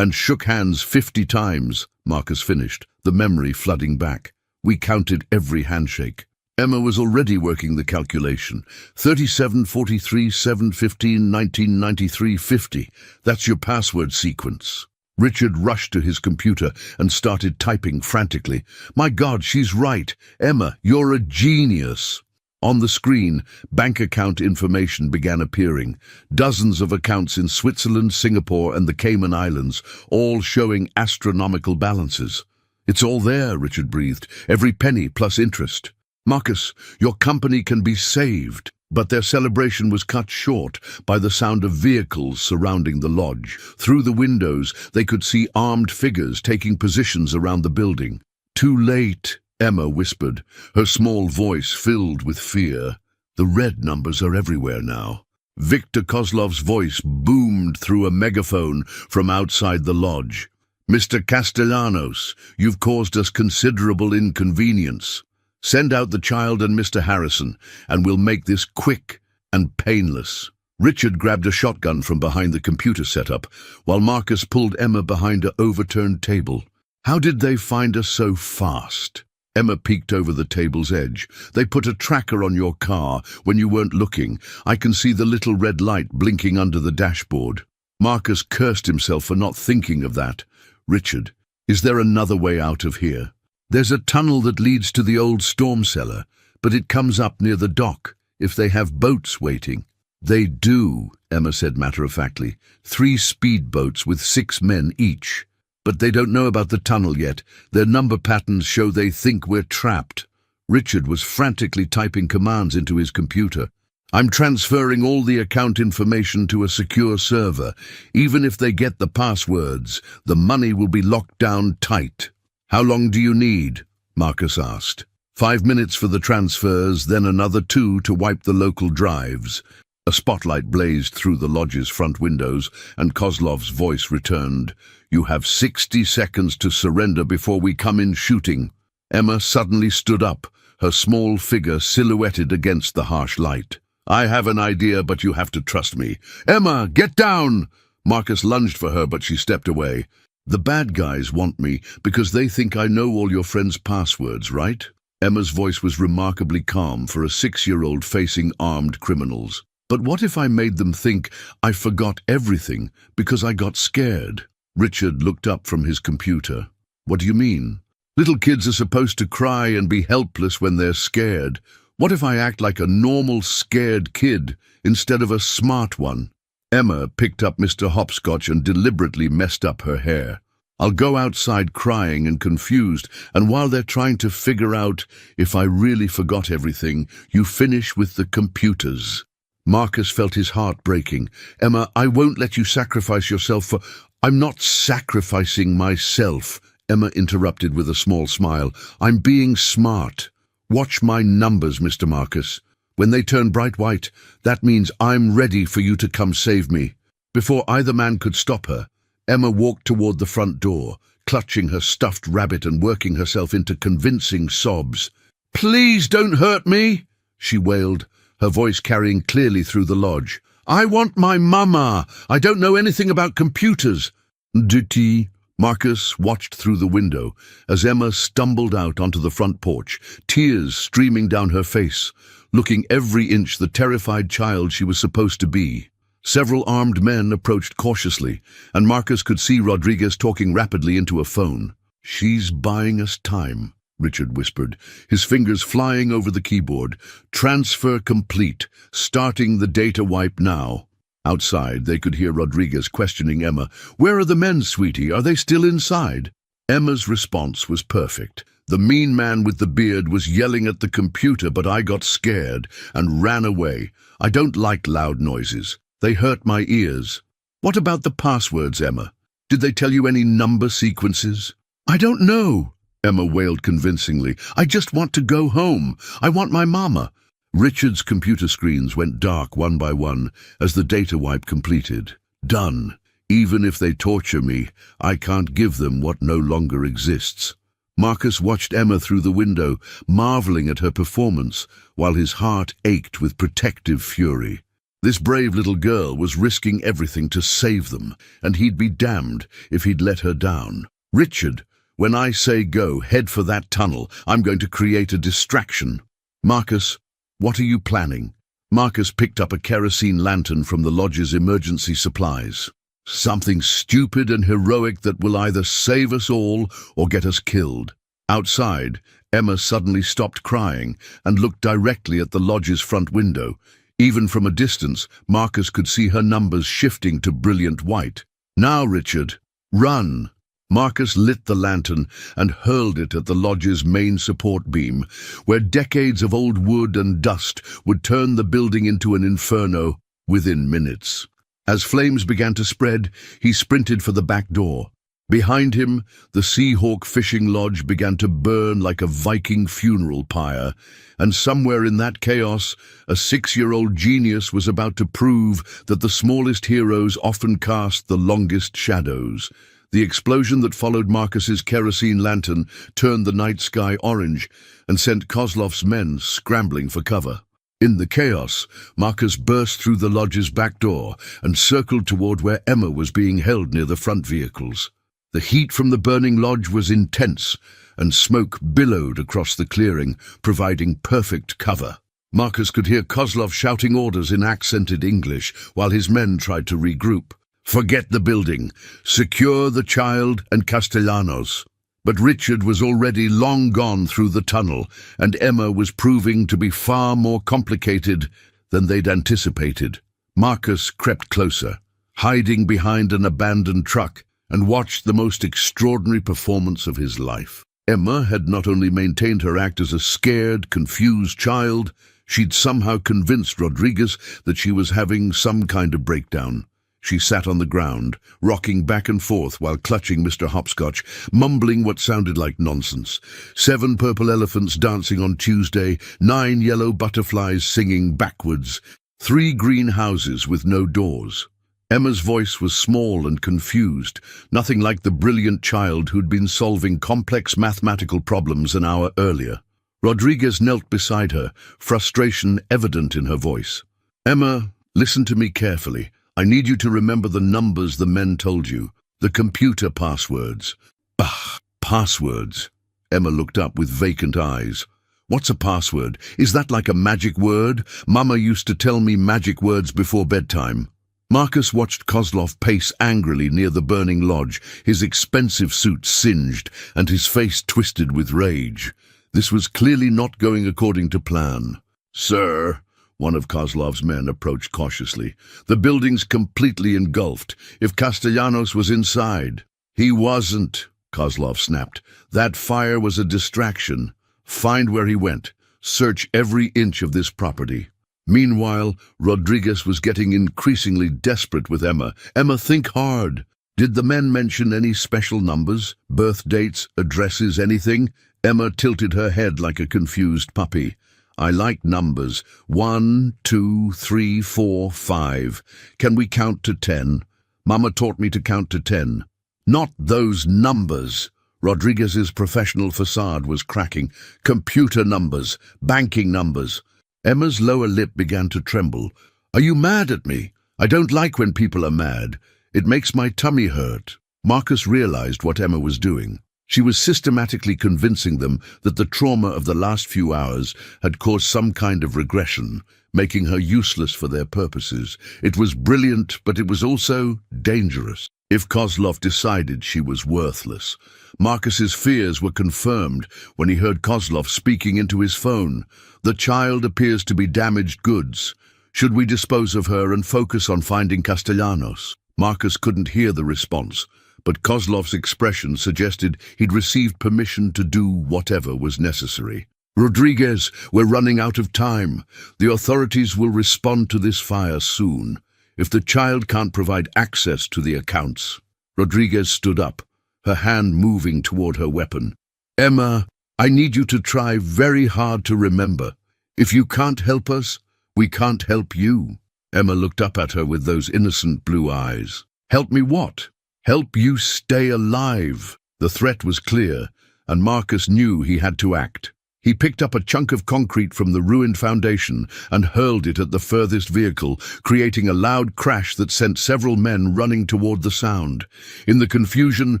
shook hands 50 times, Marcus finished, the memory flooding back. "We counted every handshake." Emma was already working the calculation. 37, 43, 7, 15, 1993, 50. That's your password sequence. Richard rushed to his computer and started typing frantically. "My God, she's right. Emma, you're a genius." On the screen, bank account information began appearing. Dozens of accounts in Switzerland, Singapore, and the Cayman Islands, all showing astronomical balances. "It's all there," Richard breathed. "Every penny plus interest." "Marcus, your company can be saved." But their celebration was cut short by the sound of vehicles surrounding the lodge. Through the windows, they could see armed figures taking positions around the building. Too late, Emma whispered, her small voice filled with fear. The red numbers are everywhere now. Victor Kozlov's voice boomed through a megaphone from outside the lodge. Mr. Castellanos, you've caused us considerable inconvenience. Send out the child and Mr. Harrison, and we'll make this quick and painless. Richard grabbed a shotgun from behind the computer setup, while Marcus pulled Emma behind an overturned table. How did they find us so fast? Emma peeked over the table's edge. They put a tracker on your car when you weren't looking. I can see the little red light blinking under the dashboard. Marcus cursed himself for not thinking of that. Richard, is there another way out of here? There's a tunnel that leads to the old storm cellar, but it comes up near the dock, if they have boats waiting. They do, Emma said matter-of-factly. 3 speedboats with 6 men each. But they don't know about the tunnel yet. Their number patterns show they think we're trapped. Richard was frantically typing commands into his computer. I'm transferring all the account information to a secure server. Even if they get the passwords, the money will be locked down tight. How long do you need? Marcus asked. 5 minutes for the transfers, then another 2 to wipe the local drives. A spotlight blazed through the lodge's front windows, and Kozlov's voice returned. You have 60 seconds to surrender before we come in shooting. Emma suddenly stood up, her small figure silhouetted against the harsh light. I have an idea, but you have to trust me. Emma, get down! Marcus lunged for her, but she stepped away. The bad guys want me because they think I know all your friends' passwords, right? Emma's voice was remarkably calm for a 6-year-old facing armed criminals. But what if I made them think I forgot everything because I got scared? Richard looked up from his computer. What do you mean? Little kids are supposed to cry and be helpless when they're scared. What if I act like a normal scared kid instead of a smart one? Emma picked up Mr. Hopscotch and deliberately messed up her hair. I'll go outside crying and confused, and while they're trying to figure out if I really forgot everything, you finish with the computers. Marcus felt his heart breaking. Emma, I won't let you sacrifice yourself for... I'm not sacrificing myself, Emma interrupted with a small smile. I'm being smart. Watch my numbers, Mr. Marcus. When they turn bright white, that means I'm ready for you to come save me. Before either man could stop her, Emma walked toward the front door, clutching her stuffed rabbit and working herself into convincing sobs. Please don't hurt me, she wailed, her voice carrying clearly through the lodge. I want my mama. I don't know anything about computers. Duty. Marcus watched through the window as Emma stumbled out onto the front porch, tears streaming down her face, looking every inch the terrified child she was supposed to be. Several armed men approached cautiously, and Marcus could see Rodriguez talking rapidly into a phone. She's buying us time, Richard whispered, his fingers flying over the keyboard. Transfer complete. Starting the data wipe now. Outside, they could hear Rodriguez questioning Emma. Where are the men, sweetie? Are they still inside? Emma's response was perfect. The mean man with the beard was yelling at the computer, but I got scared and ran away. I don't like loud noises. They hurt my ears. What about the passwords, Emma? Did they tell you any number sequences? I don't know, Emma wailed convincingly. I just want to go home. I want my mama. Richard's computer screens went dark one by one as the data wipe completed. Done. Even if they torture me, I can't give them what no longer exists. Marcus watched Emma through the window, marveling at her performance, while his heart ached with protective fury. This brave little girl was risking everything to save them, and he'd be damned if he'd let her down. Richard, when I say go, head for that tunnel. I'm going to create a distraction. Marcus, what are you planning? Marcus picked up a kerosene lantern from the lodge's emergency supplies. Something stupid and heroic that will either save us all or get us killed. Outside, Emma suddenly stopped crying and looked directly at the lodge's front window. Even from a distance, Marcus could see her numbers shifting to brilliant white. Now, Richard, run! Marcus lit the lantern and hurled it at the lodge's main support beam, where decades of old wood and dust would turn the building into an inferno within minutes. As flames began to spread, he sprinted for the back door. Behind him, the Seahawk fishing lodge began to burn like a Viking funeral pyre, and somewhere in that chaos, a 6-year-old genius was about to prove that the smallest heroes often cast the longest shadows. The explosion that followed Marcus's kerosene lantern turned the night sky orange and sent Kozlov's men scrambling for cover. In the chaos, Marcus burst through the lodge's back door and circled toward where Emma was being held near the front vehicles. The heat from the burning lodge was intense, and smoke billowed across the clearing, providing perfect cover. Marcus could hear Kozlov shouting orders in accented English while his men tried to regroup. "Forget the building. Secure the child and Castellanos." But Richard was already long gone through the tunnel, and Emma was proving to be far more complicated than they'd anticipated. Marcus crept closer, hiding behind an abandoned truck, and watched the most extraordinary performance of his life. Emma had not only maintained her act as a scared, confused child, she'd somehow convinced Rodriguez that she was having some kind of breakdown. She sat on the ground, rocking back and forth while clutching Mr. Hopscotch, mumbling what sounded like nonsense. 7 purple elephants dancing on Tuesday, 9 yellow butterflies singing backwards, 3 green houses with no doors. Emma's voice was small and confused, nothing like the brilliant child who'd been solving complex mathematical problems an hour earlier. Rodriguez knelt beside her, frustration evident in her voice. "Emma, listen to me carefully. I need you to remember the numbers the men told you, the computer passwords." "Bah, passwords." Emma looked up with vacant eyes. "What's a password? Is that like a magic word? Mama used to tell me magic words before bedtime." Marcus watched Kozlov pace angrily near the burning lodge, his expensive suit singed and his face twisted with rage. This was clearly not going according to plan. "Sir," one of Kozlov's men approached cautiously, "the building's completely engulfed. If Castellanos was inside—" "He wasn't," Kozlov snapped. "That fire was a distraction. Find where he went. Search every inch of this property." Meanwhile, Rodriguez was getting increasingly desperate with Emma. "Emma, think hard. Did the men mention any special numbers, birth dates, addresses, anything?" Emma tilted her head like a confused puppy. "I like numbers. 1, 2, 3, 4, 5. Can we count to 10? Mama taught me to count to 10. "Not those numbers." Rodriguez's professional facade was cracking. "Computer numbers, banking numbers." Emma's lower lip began to tremble. "Are you mad at me? I don't like when people are mad. It makes my tummy hurt." Marcus realized what Emma was doing. She was systematically convincing them that the trauma of the last few hours had caused some kind of regression, making her useless for their purposes. It was brilliant, but it was also dangerous. If Kozlov decided she was worthless. Marcus's fears were confirmed when he heard Kozlov speaking into his phone. "The child appears to be damaged goods. Should we dispose of her and focus on finding Castellanos?" Marcus couldn't hear the response, but Kozlov's expression suggested he'd received permission to do whatever was necessary. "Rodriguez, we're running out of time. The authorities will respond to this fire soon. If the child can't provide access to the accounts..." Rodriguez stood up, her hand moving toward her weapon. "Emma, I need you to try very hard to remember. If you can't help us, we can't help you." Emma looked up at her with those innocent blue eyes. "Help me what?" "Help you stay alive." The threat was clear, and Marcus knew he had to act. He picked up a chunk of concrete from the ruined foundation and hurled it at the furthest vehicle, creating a loud crash that sent several men running toward the sound. In the confusion,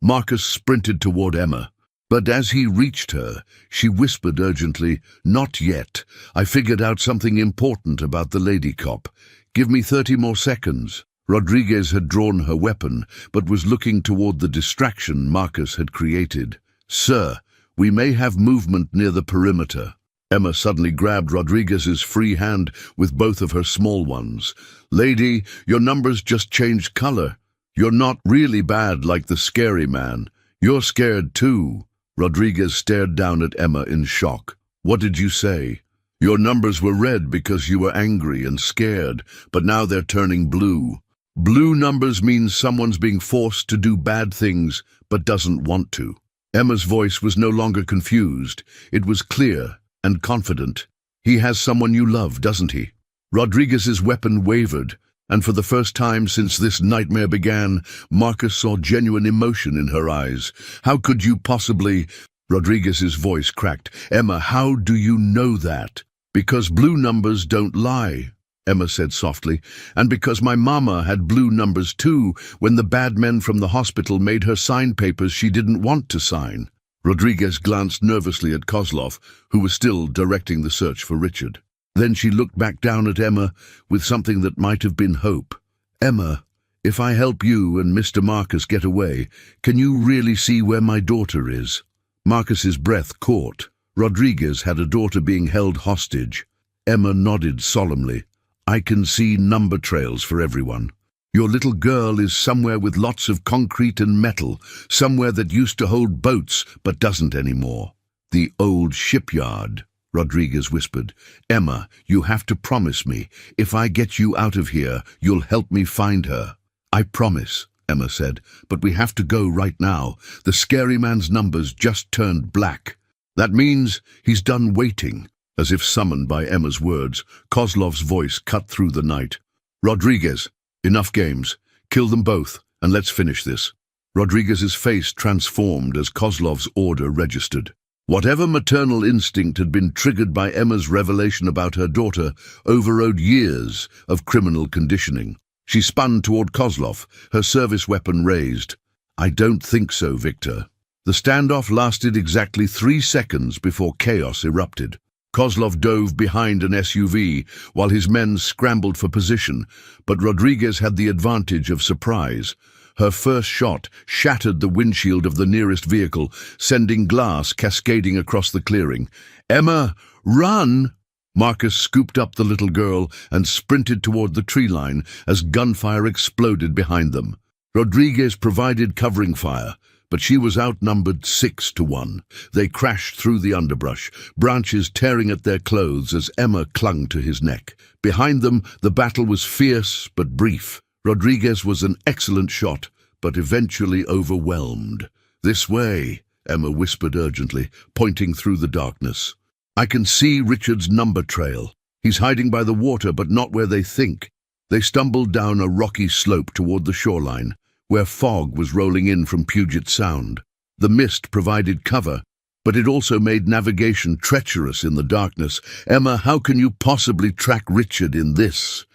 Marcus sprinted toward Emma. But as he reached her, she whispered urgently, "Not yet. I figured out something important about the lady cop. Give me 30 more seconds." Rodriguez had drawn her weapon, but was looking toward the distraction Marcus had created. "Sir, we may have movement near the perimeter." Emma suddenly grabbed Rodriguez's free hand with both of her small ones. "Lady, your numbers just changed color. You're not really bad like the scary man. You're scared too." Rodriguez stared down at Emma in shock. "What did you say?" "Your numbers were red because you were angry and scared, but now they're turning blue. Blue numbers mean someone's being forced to do bad things, but doesn't want to. Emma's voice was no longer confused. It was clear and confident. He has someone you love, doesn't he? Rodriguez's weapon wavered, and for the first time since this nightmare began, Marcus saw genuine emotion in her eyes. How could you possibly... Rodriguez's voice cracked. Emma, how do you know that? Because blue numbers don't lie, Emma said softly, and because my mama had blue numbers too when the bad men from the hospital made her sign papers she didn't want to sign. Rodriguez glanced nervously at Kozlov, who was still directing the search for Richard. Then she looked back down at Emma with something that might have been hope. Emma, if I help you and Mr. Marcus get away, can you really see where my daughter is? Marcus's breath caught. Rodriguez had a daughter being held hostage. Emma nodded solemnly. I can see number trails for everyone. Your little girl is somewhere with lots of concrete and metal, somewhere that used to hold boats but doesn't anymore. The old shipyard, Rodriguez whispered. Emma, you have to promise me. If I get you out of here, you'll help me find her. I promise, Emma said, but we have to go right now. The scary man's numbers just turned black. That means he's done waiting. As if summoned by Emma's words, Kozlov's voice cut through the night. Rodriguez, enough games. Kill them both, and let's finish this. Rodriguez's face transformed as Kozlov's order registered. Whatever maternal instinct had been triggered by Emma's revelation about her daughter overrode years of criminal conditioning. She spun toward Kozlov, her service weapon raised. I don't think so, Victor. The standoff lasted exactly 3 seconds before chaos erupted. Kozlov dove behind an SUV while his men scrambled for position, but Rodriguez had the advantage of surprise. Her first shot shattered the windshield of the nearest vehicle, sending glass cascading across the clearing. Emma, run! Marcus scooped up the little girl and sprinted toward the tree line as gunfire exploded behind them. Rodriguez provided covering fire, but she was outnumbered 6-1. They crashed through the underbrush, branches tearing at their clothes as Emma clung to his neck. Behind them, the battle was fierce but brief. Rodriguez was an excellent shot, but eventually overwhelmed. This way, Emma whispered urgently, pointing through the darkness. I can see Richard's number trail. He's hiding by the water, but not where they think. They stumbled down a rocky slope toward the shoreline, where fog was rolling in from Puget Sound. The mist provided cover, but it also made navigation treacherous in the darkness. Emma, how can you possibly track Richard in this?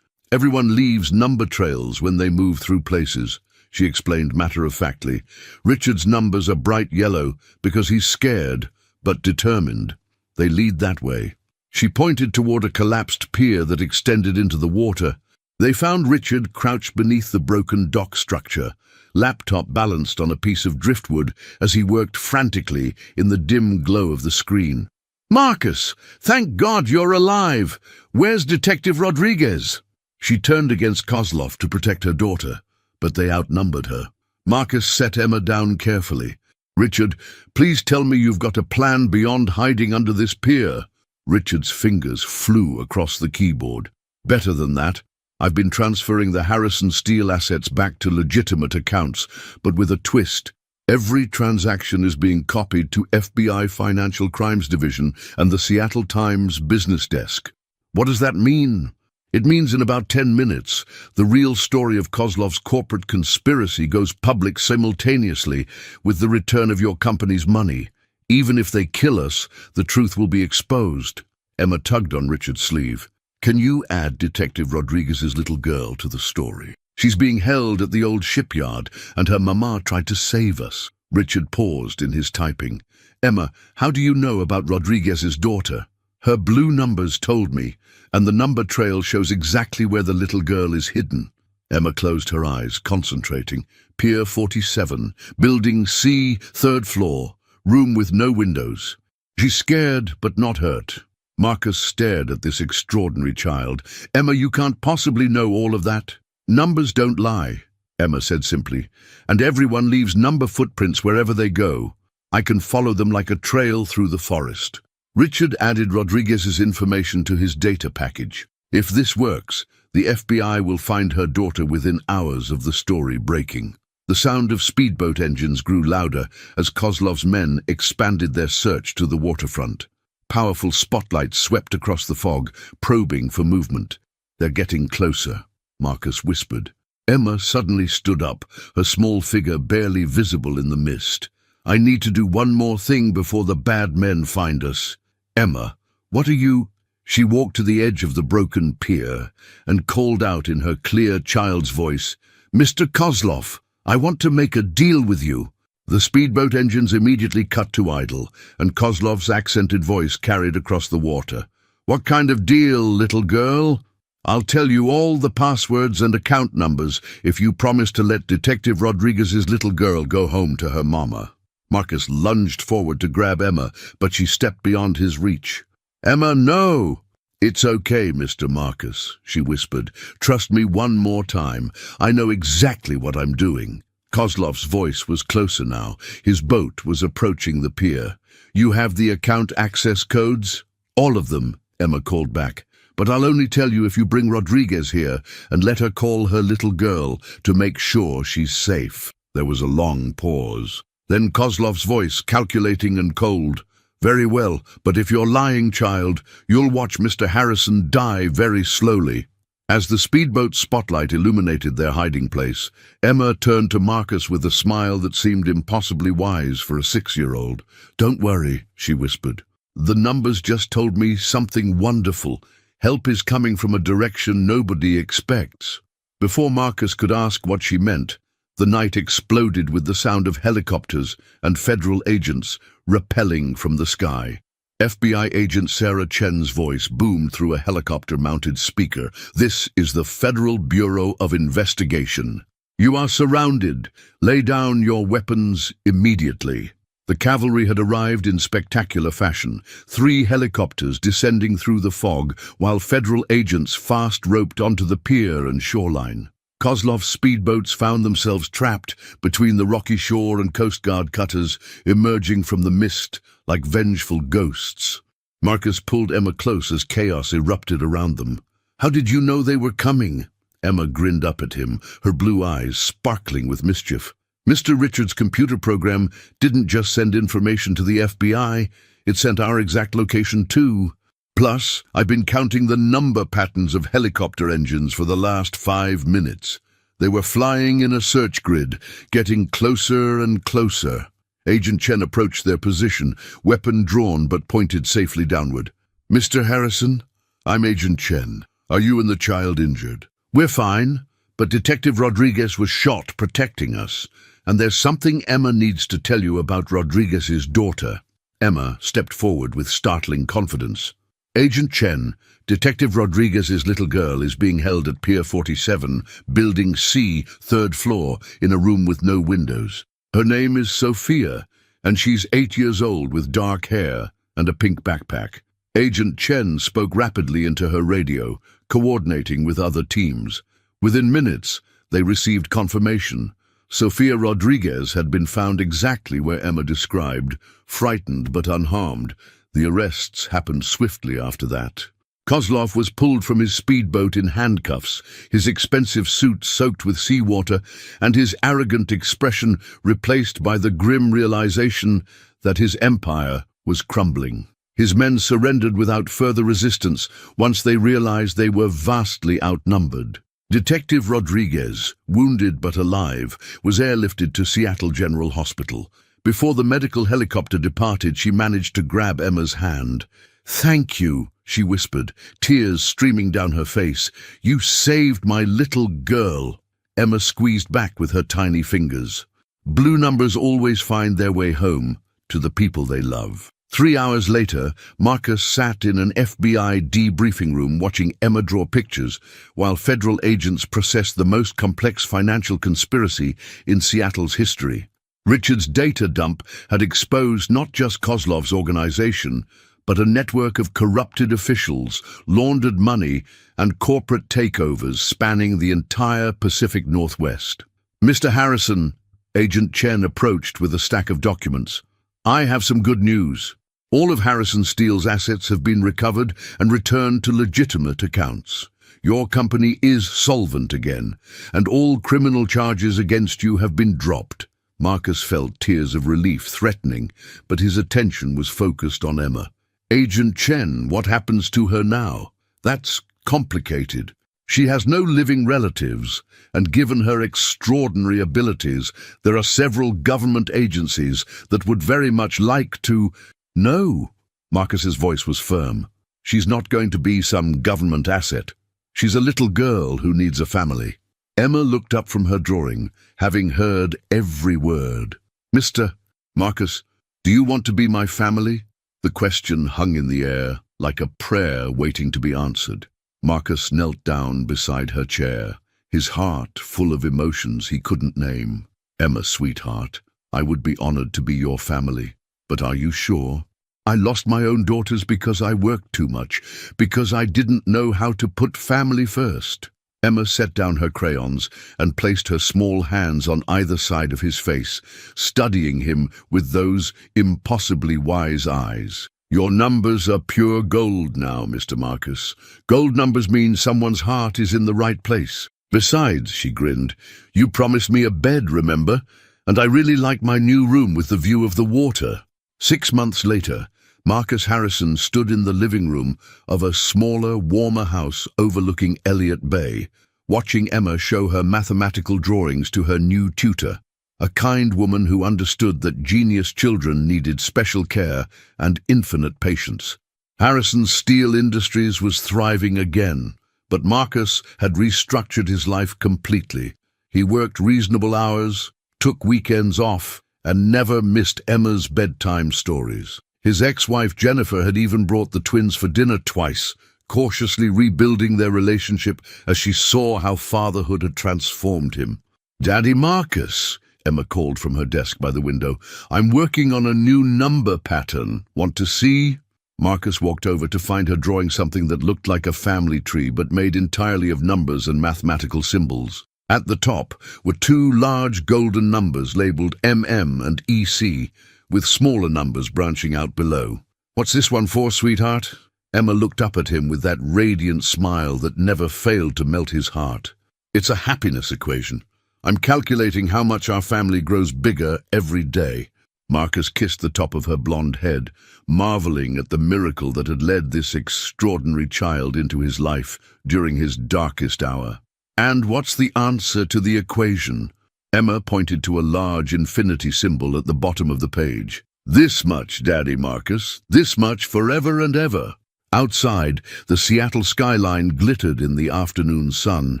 Everyone leaves number trails when they move through places, she explained matter-of-factly. Richard's numbers are bright yellow because he's scared, but determined. They lead that way. She pointed toward a collapsed pier that extended into the water. They found Richard crouched beneath the broken dock structure, laptop balanced on a piece of driftwood as he worked frantically in the dim glow of the screen. Marcus, thank God you're alive! Where's Detective Rodriguez? She turned against Kozlov to protect her daughter, but they outnumbered her. Marcus set Emma down carefully. Richard, please tell me you've got a plan beyond hiding under this pier. Richard's fingers flew across the keyboard. Better than that. I've been transferring the Harrison Steel assets back to legitimate accounts, but with a twist. Every transaction is being copied to FBI Financial Crimes Division and the Seattle Times business desk. What does that mean? It means in about 10 minutes, the real story of Kozlov's corporate conspiracy goes public simultaneously with the return of your company's money. Even if they kill us, the truth will be exposed. Emma tugged on Richard's sleeve. Can you add Detective Rodriguez's little girl to the story? She's being held at the old shipyard, and her mama tried to save us. Richard paused in his typing. Emma, how do you know about Rodriguez's daughter? Her blue numbers told me, and the number trail shows exactly where the little girl is hidden. Emma closed her eyes, concentrating. Pier 47, Building C, 3rd floor, room with no windows. She's scared, but not hurt. Marcus stared at this extraordinary child. Emma, you can't possibly know all of that. Numbers don't lie, Emma said simply, and everyone leaves number footprints wherever they go. I can follow them like a trail through the forest. Richard added Rodriguez's information to his data package. If this works, the FBI will find her daughter within hours of the story breaking. The sound of speedboat engines grew louder as Kozlov's men expanded their search to the waterfront. Powerful spotlights swept across the fog, probing for movement. "They're getting closer," Marcus whispered. Emma suddenly stood up, her small figure barely visible in the mist. "I need to do one more thing before the bad men find us." "Emma, what are you—" She walked to the edge of the broken pier and called out in her clear child's voice, "Mr. Kozlov, I want to make a deal with you." The speedboat engines immediately cut to idle, and Kozlov's accented voice carried across the water. "What kind of deal, little girl? I'll tell you all the passwords and account numbers if you promise to let Detective Rodriguez's little girl go home to her mama." Marcus lunged forward to grab Emma, but she stepped beyond his reach. "Emma, no!" "It's okay, Mr. Marcus," she whispered. "Trust me one more time. I know exactly what I'm doing." Kozlov's voice was closer now. His boat was approaching the pier. "You have the account access codes?" "All of them," Emma called back. "But I'll only tell you if you bring Rodriguez here and let her call her little girl to make sure she's safe." There was a long pause. Then Kozlov's voice, calculating and cold. "Very well, but if you're lying, child, you'll watch Mr. Harrison die very slowly." As the speedboat's spotlight illuminated their hiding place, Emma turned to Marcus with a smile that seemed impossibly wise for a 6-year-old. "Don't worry," she whispered. "The numbers just told me something wonderful. Help is coming from a direction nobody expects." Before Marcus could ask what she meant, the night exploded with the sound of helicopters and federal agents rappelling from the sky. FBI agent Sarah Chen's voice boomed through a helicopter-mounted speaker. "This is the Federal Bureau of Investigation. You are surrounded. Lay down your weapons immediately." The cavalry had arrived in spectacular fashion, 3 helicopters descending through the fog, while federal agents fast-roped onto the pier and shoreline. Kozlov's speedboats found themselves trapped between the rocky shore and Coast Guard cutters, emerging from the mist like vengeful ghosts. Marcus pulled Emma close as chaos erupted around them. "How did you know they were coming?" Emma grinned up at him, her blue eyes sparkling with mischief. "Mr. Richards' computer program didn't just send information to the FBI, it sent our exact location too. Plus, I've been counting the number patterns of helicopter engines for the last 5 minutes. They were flying in a search grid, getting closer and closer." Agent Chen approached their position, weapon drawn but pointed safely downward. "Mr. Harrison, I'm Agent Chen. Are you and the child injured?" "We're fine, but Detective Rodriguez was shot protecting us, and there's something Emma needs to tell you about Rodriguez's daughter." Emma stepped forward with startling confidence. "Agent Chen, Detective Rodriguez's little girl is being held at Pier 47, Building C, 3rd floor, in a room with no windows. Her name is Sophia, and she's 8 years old with dark hair and a pink backpack." Agent Chen spoke rapidly into her radio, coordinating with other teams. Within minutes, they received confirmation. Sophia Rodriguez had been found exactly where Emma described, frightened but unharmed. The arrests happened swiftly after that. Kozlov was pulled from his speedboat in handcuffs, his expensive suit soaked with seawater, and his arrogant expression replaced by the grim realization that his empire was crumbling. His men surrendered without further resistance once they realized they were vastly outnumbered. Detective Rodriguez, wounded but alive, was airlifted to Seattle General Hospital. Before the medical helicopter departed, she managed to grab Emma's hand. "Thank you," she whispered, tears streaming down her face. "You saved my little girl." Emma squeezed back with her tiny fingers. Blue numbers always find their way home, to the people they love. 3 hours later, Marcus sat in an FBI debriefing room watching Emma draw pictures, while federal agents processed the most complex financial conspiracy in Seattle's history. Richard's data dump had exposed not just Kozlov's organization, but a network of corrupted officials, laundered money, and corporate takeovers spanning the entire Pacific Northwest. "Mr. Harrison," Agent Chen approached with a stack of documents. "I have some good news. All of Harrison Steele's assets have been recovered and returned to legitimate accounts. Your company is solvent again, and all criminal charges against you have been dropped." Marcus felt tears of relief threatening, but his attention was focused on Emma. "Agent Chen, what happens to her now?" "That's complicated. She has no living relatives, and given her extraordinary abilities, there are several government agencies that would very much like to—" "No," Marcus's voice was firm. "She's not going to be some government asset. She's a little girl who needs a family." Emma looked up from her drawing, having heard every word. "Mr. Marcus, do you want to be my family?" The question hung in the air, like a prayer waiting to be answered. Marcus knelt down beside her chair, his heart full of emotions he couldn't name. "Emma, sweetheart, I would be honored to be your family, but are you sure? I lost my own daughters because I worked too much, because I didn't know how to put family first." Emma set down her crayons and placed her small hands on either side of his face, studying him with those impossibly wise eyes. "Your numbers are pure gold now, Mr. Marcus. Gold numbers mean someone's heart is in the right place. Besides," she grinned, "you promised me a bed, remember? And I really like my new room with the view of the water." 6 months later, Marcus Harrison stood in the living room of a smaller, warmer house overlooking Elliott Bay, watching Emma show her mathematical drawings to her new tutor, a kind woman who understood that genius children needed special care and infinite patience. Harrison's steel industries was thriving again, but Marcus had restructured his life completely. He worked reasonable hours, took weekends off, and never missed Emma's bedtime stories. His ex-wife Jennifer had even brought the twins for dinner twice, cautiously rebuilding their relationship as she saw how fatherhood had transformed him. "Daddy Marcus," Emma called from her desk by the window, "I'm working on a new number pattern. Want to see?" Marcus walked over to find her drawing something that looked like a family tree but made entirely of numbers and mathematical symbols. At the top were 2 large golden numbers labeled MM and EC, with smaller numbers branching out below. "What's this one for, sweetheart?" Emma looked up at him with that radiant smile that never failed to melt his heart. "It's a happiness equation. I'm calculating how much our family grows bigger every day." Marcus kissed the top of her blonde head, marveling at the miracle that had led this extraordinary child into his life during his darkest hour. "And what's the answer to the equation?" Emma pointed to a large infinity symbol at the bottom of the page. "This much, Daddy Marcus, this much forever and ever." Outside, the Seattle skyline glittered in the afternoon sun,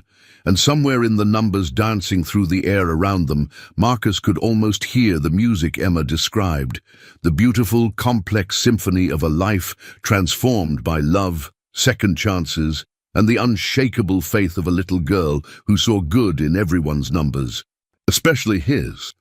and somewhere in the numbers dancing through the air around them, Marcus could almost hear the music Emma described, the beautiful, complex symphony of a life transformed by love, second chances, and the unshakable faith of a little girl who saw good in everyone's numbers, especially his.